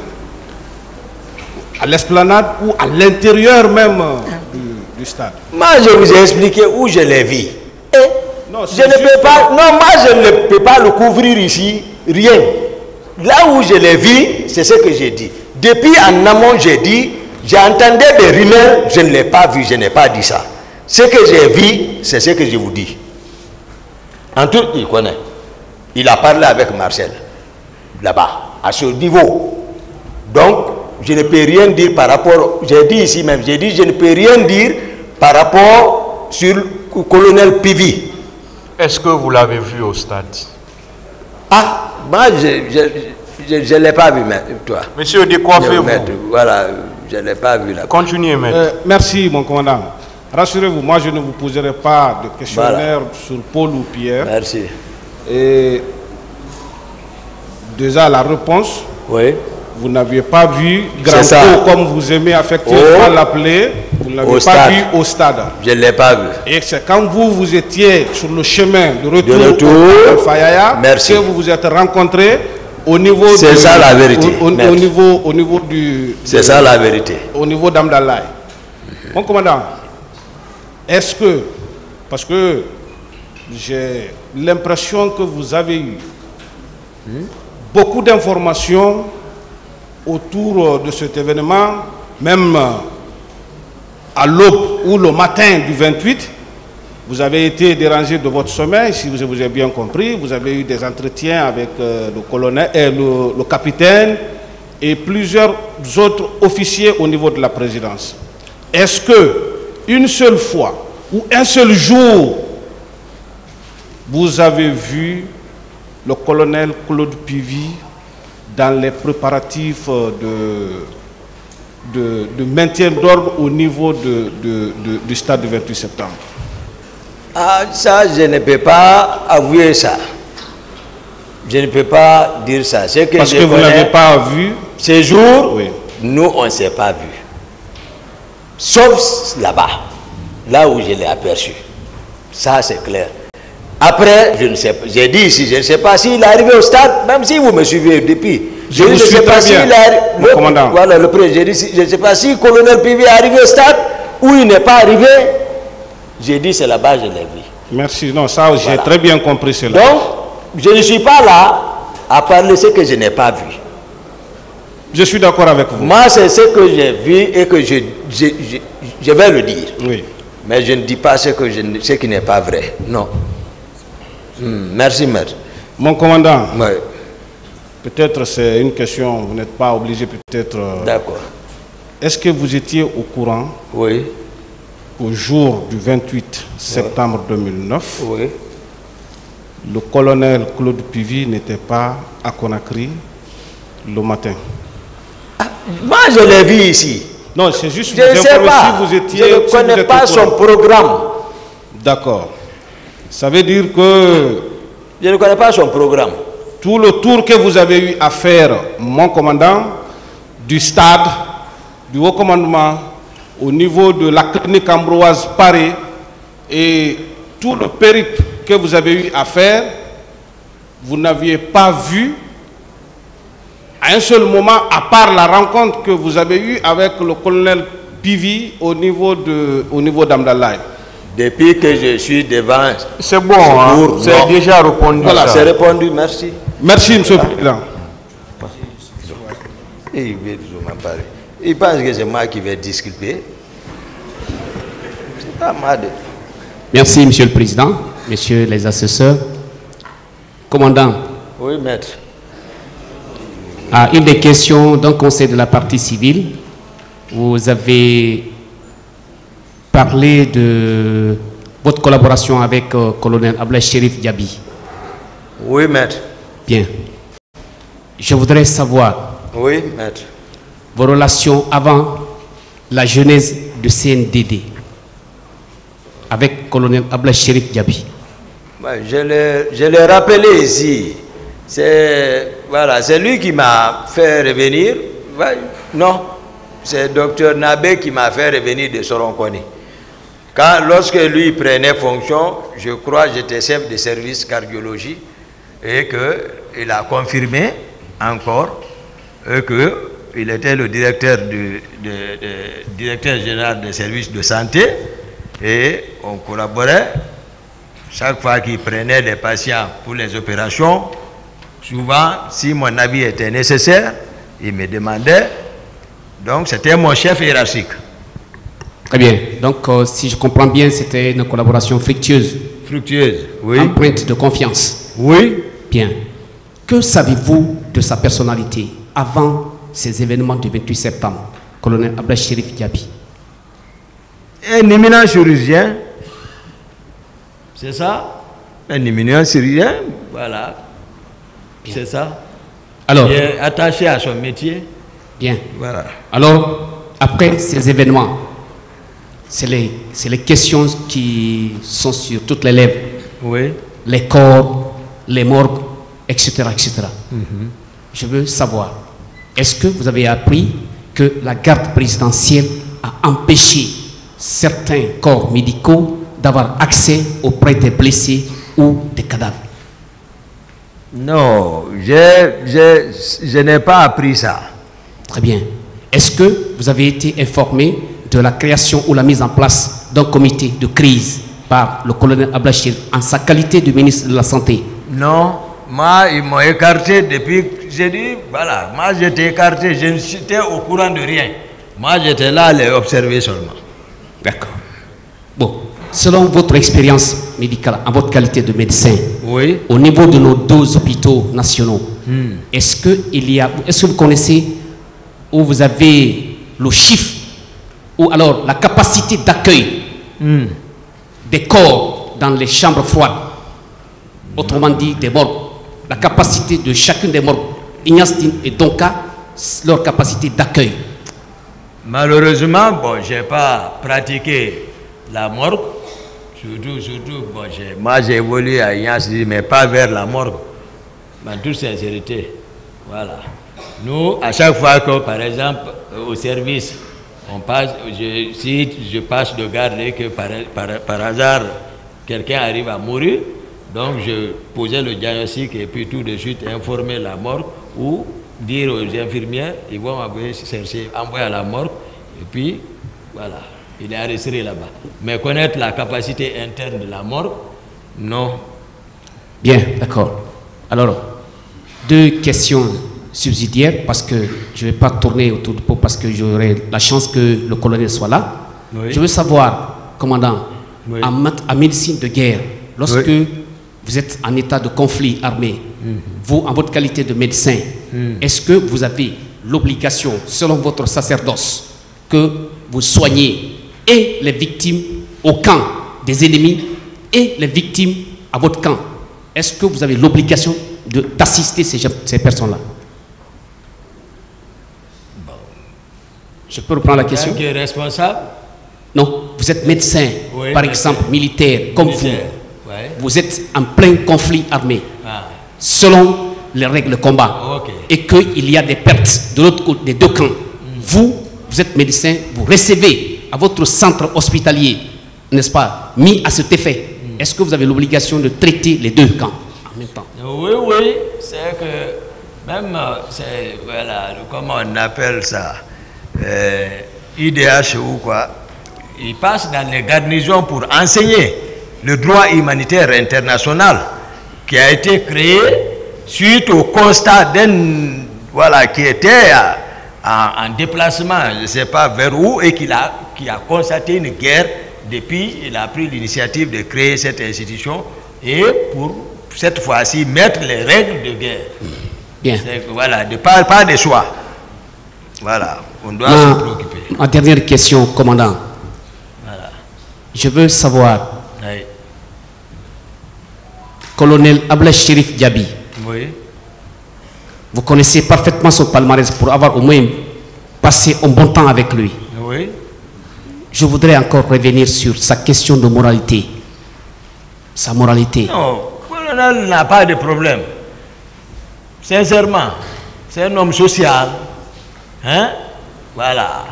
à l'esplanade ou à l'intérieur même du stade? Moi, je vous ai expliqué où je l'ai vu. Non, Je ne peux pas, non, moi je ne peux pas le couvrir ici, rien. Là où je l'ai vu, c'est ce que j'ai dit. Depuis en amont, j'ai dit, j'entendais des rumeurs, je ne l'ai pas vu, je n'ai pas dit ça. Ce que j'ai vu, c'est ce que je vous dis. En tout, il connaît. Il a parlé avec Marcel, là-bas, à ce niveau. Donc, je ne peux rien dire par rapport, j'ai dit ici même, j'ai dit, je ne peux rien dire par rapport sur le colonel Pivy. Est-ce que vous l'avez vu au stade? Ah, moi, je ne l'ai pas vu, toi. Monsieur, décoiffez-vous. Voilà, je ne l'ai pas vu là. Continuez, maître. Merci, mon commandant. Rassurez-vous, moi je ne vous poserai pas de questionnaire sur Paul ou Pierre. Merci. Et déjà la réponse, Oui. vous n'aviez pas vu C'est ça. Grand comme vous aimez affectueusement l'appeler, vous ne l'avez Au pas stade. vu au stade. Je ne l'ai pas vu. Et c'est quand vous étiez sur le chemin de retour, De retour. au Fayaya, Merci. que vous vous êtes rencontrés au niveau C'est ça la vérité, au maître. niveau du C'est ça la vérité. au niveau d'Amdalaï. Mon commandant, est-ce que, parce que j'ai l'impression que vous avez eu beaucoup d'informations autour de cet événement, même à l'aube ou le matin du 28, vous avez été dérangé de votre sommeil, si je vous ai bien compris. Vous avez eu des entretiens avec le colonel, le capitaine et plusieurs autres officiers au niveau de la présidence. Est-ce que une seule fois ou un seul jour, vous avez vu le colonel Claude Pivy dans les préparatifs de maintien d'ordre au niveau du stade du 28 septembre? Ah, ça, je ne peux pas avouer ça. Je ne peux pas dire ça. Parce que vous n'avez pas vu. Ces jours, oui. Nous, on ne s'est pas vu. Sauf là-bas, là où je l'ai aperçu. Ça, c'est clair. Après, je ne sais pas. J'ai dit ici, je ne sais pas s'il est arrivé au stade, même si vous me suivez depuis. Je ne sais pas s'il est arrivé. Le commandant. Voilà, le président. Je ne sais pas si le colonel Pivy est arrivé au stade ou il n'est pas arrivé. J'ai dit, c'est là-bas, je l'ai vu. Merci. Non, ça, j'ai très bien compris cela. Donc, je ne suis pas là à parler de ce que je n'ai pas vu. Je suis d'accord avec vous. Moi, c'est ce que j'ai vu et que je vais le dire. Oui. Mais je ne dis pas ce qui n'est pas vrai. Non. Merci, maître. Mon commandant, oui. Peut-être c'est une question, vous n'êtes pas obligé peut-être... D'accord. Est-ce que vous étiez au courant, oui, au jour du 28 septembre 2009, oui, le colonel Claude Pivy n'était pas à Conakry le matin? Moi, je l'ai vu ici. Non, c'est juste je ne sais pas. Si vous étiez, je ne connais pas son programme. D'accord. Ça veut dire que... Je ne connais pas son programme. Tout le tour que vous avez eu à faire, mon commandant, du stade, du haut commandement, au niveau de la clinique Ambroise Paré, et tout le périple que vous avez eu à faire, vous n'aviez pas vu à un seul moment, à part la rencontre que vous avez eue avec le colonel Pivy au niveau d'Amdalaï. Depuis que je suis devant... C'est bon, hein? C'est déjà répondu. Voilà, c'est répondu, merci. Merci, monsieur le président. Il pense que c'est moi qui vais disculper. C'est pas mal. Merci, monsieur le président, messieurs les assesseurs. Commandant. Oui, maître. Une des questions d'un conseil de la partie civile, vous avez parlé de votre collaboration avec colonel Ablaye Chérif Diaby. Oui, maître. Bien. Je voudrais savoir... Oui, maître. Vos relations avant la genèse du CNDD avec colonel Ablaye Chérif Diaby. Je l'ai rappelé ici. C'est lui qui m'a fait revenir. Non, c'est docteur Nabé qui m'a fait revenir de Soronkoni. Lorsque lui prenait fonction, je crois que j'étais chef de service cardiologie et qu'il a confirmé encore qu'il était le directeur général des services de santé et on collaborait. Chaque fois qu'il prenait des patients pour les opérations, souvent, si mon avis était nécessaire, il me demandait. Donc, c'était mon chef hiérarchique. Très bien. Donc, si je comprends bien, c'était une collaboration fructueuse. Fructueuse, oui. Empreinte de confiance. Oui. Bien. Que savez-vous de sa personnalité avant ces événements du 28 septembre, colonel Ablaye Chérif Diaby? Un éminent chirurgien. C'est ça? Un éminent chirurgien, voilà. C'est ça. Alors, il est attaché à son métier. Bien. Voilà. Alors, après ces événements, c'est les questions qui sont sur toutes les lèvres. Oui. Les corps, les morgues, etc. etc. Je veux savoir, est-ce que vous avez appris que la garde présidentielle a empêché certains corps médicaux d'avoir accès auprès des blessés ou des cadavres? Non, je n'ai pas appris ça. Très bien. Est-ce que vous avez été informé de la création ou la mise en place d'un comité de crise par le colonel Ablaye Chérif en sa qualité de ministre de la Santé? Non, moi, ils m'ont écarté depuis. J'ai dit, voilà, moi j'étais écarté, je n'étais au courant de rien. Moi, j'étais là à les observer seulement. D'accord. Bon, selon votre expérience médicale, en votre qualité de médecin, oui, au niveau de nos 2 hôpitaux nationaux, est-ce que vous connaissez où vous avez le chiffre ou alors la capacité d'accueil des corps dans les chambres froides, autrement dit des morgues, la capacité de chacune des morgues, Ignace et Donka, leur capacité d'accueil? Malheureusement, bon, je n'ai pas pratiqué la morgue. Surtout, bon, moi j'ai évolué à Ignace, mais pas vers la morgue. En toute sincérité. Voilà. Nous, à chaque fois que, par exemple, au service, on passe, si je passe de garde et que par hasard, quelqu'un arrive à mourir, donc je posais le diagnostic et puis tout de suite informer la morgue ou dire aux infirmières, ils vont envoyer à la morgue et puis voilà, il est enregistré là-bas. Mais connaître la capacité interne de la morgue, non. Bien, d'accord. Alors, 2 questions subsidiaires parce que je ne vais pas tourner autour du pot parce que j'aurai la chance que le colonel soit là. Oui. Je veux savoir, commandant, oui, en médecine de guerre, lorsque oui, vous êtes en état de conflit armé, vous, en votre qualité de médecin, est-ce que vous avez l'obligation, selon votre sacerdoce, que vous soignez et les victimes au camp des ennemis et les victimes à votre camp? Est-ce que vous avez l'obligation d'assister ces personnes-là? Bon. Je peux reprendre la question? Qui est responsable? Non, vous êtes médecin, oui, par exemple, militaire, comme vous. Ouais. Vous êtes en plein conflit armé, selon les règles de combat, et qu'il y a des pertes de l'autre côté, des 2 camps. Vous êtes médecin, vous recevez à votre centre hospitalier, n'est-ce pas, mis à cet effet. Est-ce que vous avez l'obligation de traiter les 2 camps en même temps? Oui, c'est que même, voilà, comment on appelle ça, IDH ou quoi, ils passent dans les garnisons pour enseigner le droit humanitaire international qui a été créé suite au constat qui était en déplacement, je ne sais pas vers où, et qui a constaté une guerre. Depuis, il a pris l'initiative de créer cette institution et pour cette fois-ci mettre les règles de guerre. Bien. Voilà, pas de choix. Voilà, on doit se préoccuper. En dernière question, commandant. Voilà. Je veux savoir, oui, colonel Ablaye Chérif Diaby, oui, vous connaissez parfaitement son palmarès pour avoir au moins passé un bon temps avec lui. Oui. Je voudrais encore revenir sur sa question de moralité. Sa moralité. Non, le colonel n'a pas de problème. Sincèrement, c'est un homme social. Hein? Voilà.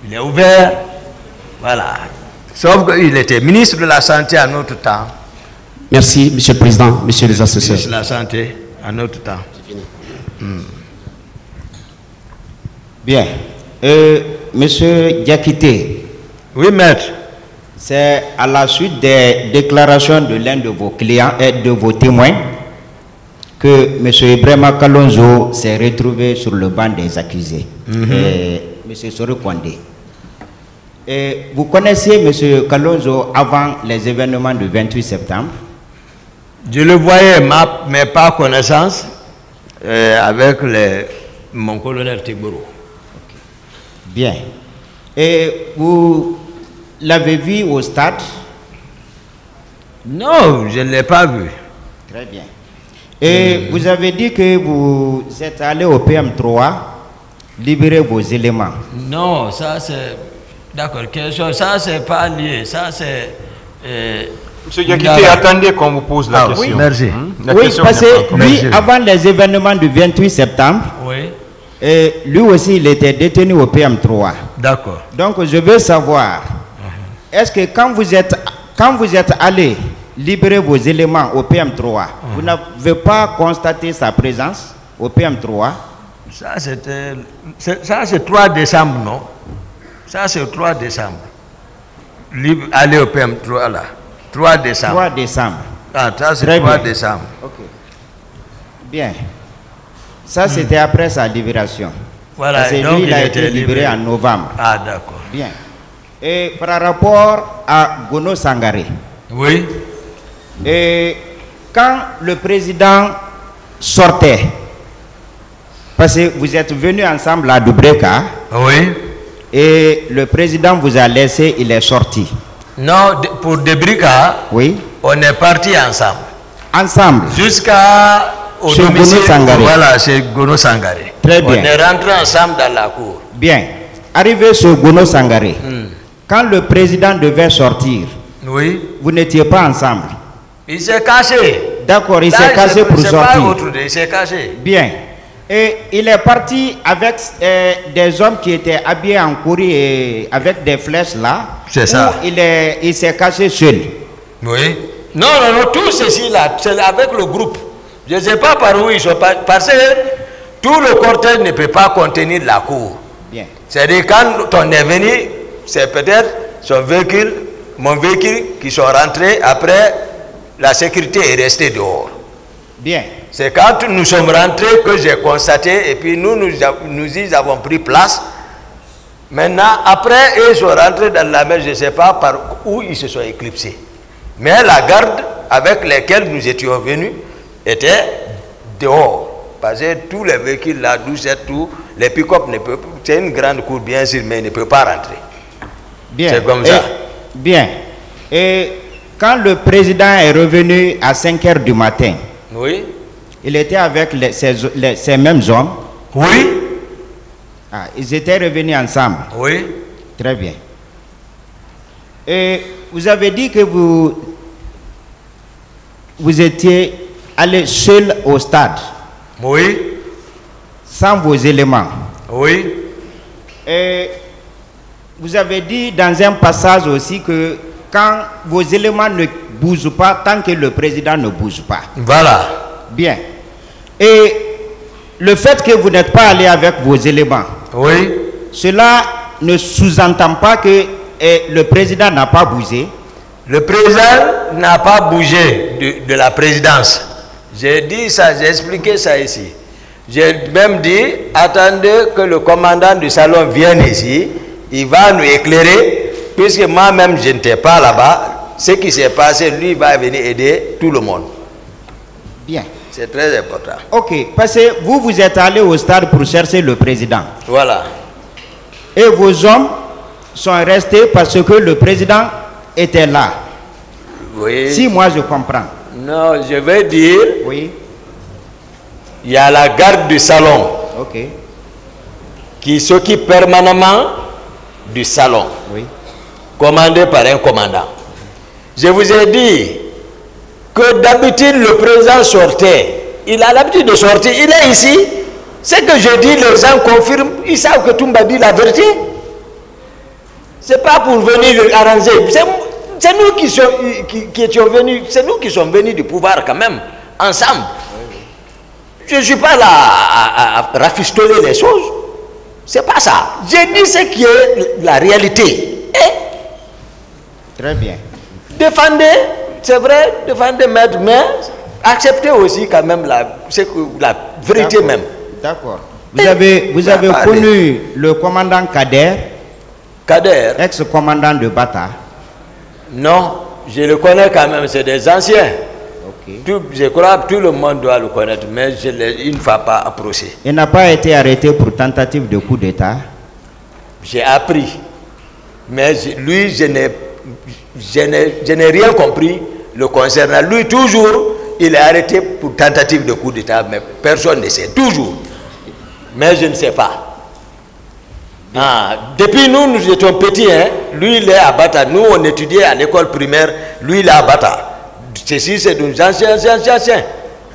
Il est ouvert. Voilà. Sauf qu'il était ministre de la Santé à notre temps. Merci, Monsieur le Président, Monsieur les assesseurs. Ministre de la Santé à notre temps. C'est fini. Bien. Monsieur Diakité. Oui, maître. C'est à la suite des déclarations de l'un de vos clients et de vos témoins que M. Ibrahima Kalonzo s'est retrouvé sur le banc des accusés. M. Soro Kondé. Vous connaissiez M. Kalonzo avant les événements du 28 septembre? Je le voyais, mais pas connaissance, avec mon colonel Tiboro. Bien. Et vous l'avez vu au stade? Non, je ne l'ai pas vu. Très bien. Et vous avez dit que vous êtes allé au PM3 libérer vos éléments. Non, ça c'est... D'accord, ça c'est pas lié. Ça c'est... Monsieur Diakité, attendez qu'on vous pose la question. Oui, merci. Oui, parce que lui, avant les événements du 28 septembre, lui aussi, il était détenu au PM3. D'accord. Donc, je veux savoir, est-ce que quand vous êtes allé libérer vos éléments au PM3, vous n'avez pas constaté sa présence au PM3? Ça, c'est 3 décembre, non? Ça, c'est 3 décembre. Aller au PM3, là. 3 décembre. 3 décembre. Ah, ça, c'est 3 décembre. Ok. Bien. Ça, c'était après sa libération. Voilà, parce que donc lui, il a été libéré en novembre. Ah, d'accord. Bien. Et par rapport à Gono Sangaré. Oui. Et quand le président sortait, parce que vous êtes venus ensemble à Dubreka. Oui. Et le président vous a laissé, il est sorti. Non, pour Dubreka, oui. On est partis ensemble. Ensemble. Jusqu'à chez Gono Sangaré. Voilà, chez Gono Sangaré. Très bien. On est rentrés ensemble dans la cour. Bien. Arrivé chez Gono Sangaré, quand le président devait sortir, oui. Vous n'étiez pas ensemble. Il s'est caché. D'accord, il s'est caché pour sortir. Il s'est caché. Bien. Et il est parti avec des hommes qui étaient habillés en courrier et avec des flèches là. C'est ça. Il s'est caché seul. Oui. Non, tout ceci là, c'est avec le groupe. Je ne sais pas par où ils sont parce que tout le cortège ne peut pas contenir la cour. Bien. C'est-à-dire quand on est venu, c'est peut-être son véhicule, mon véhicule qui sont rentrés, après la sécurité est restée dehors. Bien. C'est quand nous sommes rentrés que j'ai constaté et puis nous y avons pris place. Maintenant, après, ils sont rentrés dans la mer, je ne sais pas par où ils se sont éclipsés. Mais la garde avec laquelle nous étions venus était dehors. Parce que tous les véhicules là, d'où c'est tout, les pick-up ne peuvent pas. C'est une grande cour, bien sûr, mais ils ne peuvent pas rentrer. Bien. C'est comme ça. Bien. Et quand le président est revenu à 5 h du matin, oui. Il était avec ces mêmes hommes. Oui. Ah, ils étaient revenus ensemble. Oui. Très bien. Et vous avez dit que vous étiez allé seul au stade. Oui. Sans vos éléments. Oui. Et vous avez dit dans un passage aussi que quand vos éléments ne bougent pas, tant que le président ne bouge pas. Voilà. Bien. Et le fait que vous n'êtes pas allé avec vos éléments, oui. Cela ne sous-entend pas que le président n'a pas bougé. Le président n'a pas bougé de la présidence. J'ai dit ça, j'ai expliqué ça ici. J'ai même dit, attendez que le commandant du salon vienne ici, il va nous éclairer, puisque moi-même je n'étais pas là-bas. Ce qui s'est passé, lui va venir aider tout le monde. Bien. C'est très important. Ok, parce que vous êtes allé au stade pour chercher le président. Voilà. Et vos hommes sont restés parce que le président était là. Oui. Si moi je comprends. Non, je vais dire. Oui. Il y a la garde du salon. Ok. Qui s'occupe permanemment du salon. Oui. Commandé par un commandant. Je vous ai dit que d'habitude le président sortait. Il a l'habitude de sortir. Il est ici. Ce que je dis, les gens confirment. Ils savent que Toumba dit la vérité. C'est pas pour venir arranger. C'est nous qui étions venus. C'est nous qui sommes venus du pouvoir quand même. Ensemble. Je ne suis pas là à rafistoler les choses. C'est pas ça. J'ai dit ce qui est la réalité. Et très bien. Défendez, c'est vrai, défendez, maître, mais acceptez aussi quand même la vérité même. D'accord. Vous avez connu le commandant Kader, ex-commandant de Bata? Non, je le connais quand même, c'est des anciens. Okay. Je crois que tout le monde doit le connaître, mais il ne va pas approcher. Il n'a pas été arrêté pour tentative de coup d'État? J'ai appris, mais lui, je n'ai rien compris le concernant. Lui, toujours, il est arrêté pour tentative de coup d'État, mais personne ne sait, toujours. Mais je ne sais pas. Ah, depuis nous étions petits, hein, lui, il est à Bata. Nous, on étudiait à l'école primaire, lui, il est à Bata. Ceci, c'est des anciens.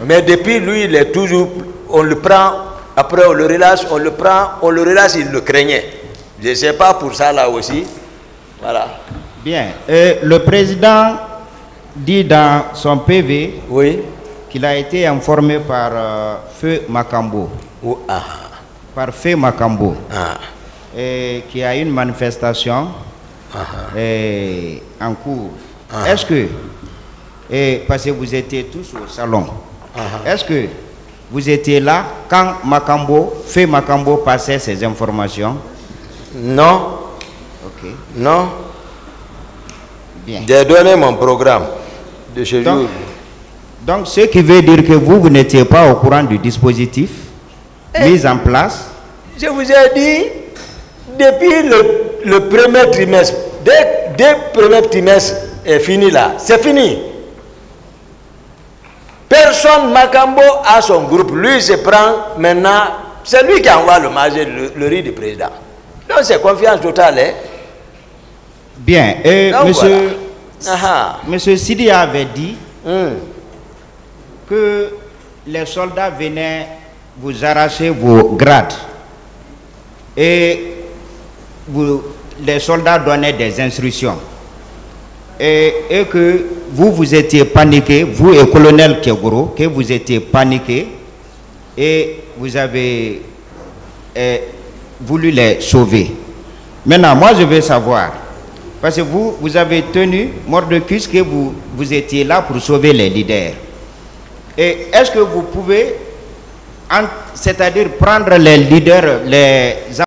Mais depuis, lui, il est toujours, on le prend, après on le relâche, il le craignait. Je ne sais pas pour ça là aussi. Voilà. Bien. Le président dit dans son PV qu'il a été informé par Feu Makambo. Par Feu Makambo. Qu'il y a une manifestation en cours. Est-ce que, parce que vous étiez tous au salon, est-ce que vous étiez là quand Feu Makambo passait ces informations? Non. Ok. Non. Bien. J'ai donné mon programme de chez vous. Donc, ce qui veut dire que vous n'étiez pas au courant du dispositif mis en place? Je vous ai dit, depuis le premier trimestre, dès le premier trimestre est fini là, c'est fini. Personne, Makambo a son groupe, lui se prend maintenant, c'est lui qui envoie le riz du président. Donc c'est confiance totale. Hein? Bien, et donc, monsieur Sidi avait dit que les soldats venaient vous arracher vos grades et les soldats donnaient des instructions et que vous étiez paniqué, vous et colonel Kegoro, que vous étiez paniqué et vous avez voulu les sauver. Maintenant, moi je veux savoir, parce que vous avez tenu mordicus que vous étiez là pour sauver les leaders. Et est-ce que vous pouvez, c'est-à-dire prendre les leaders, les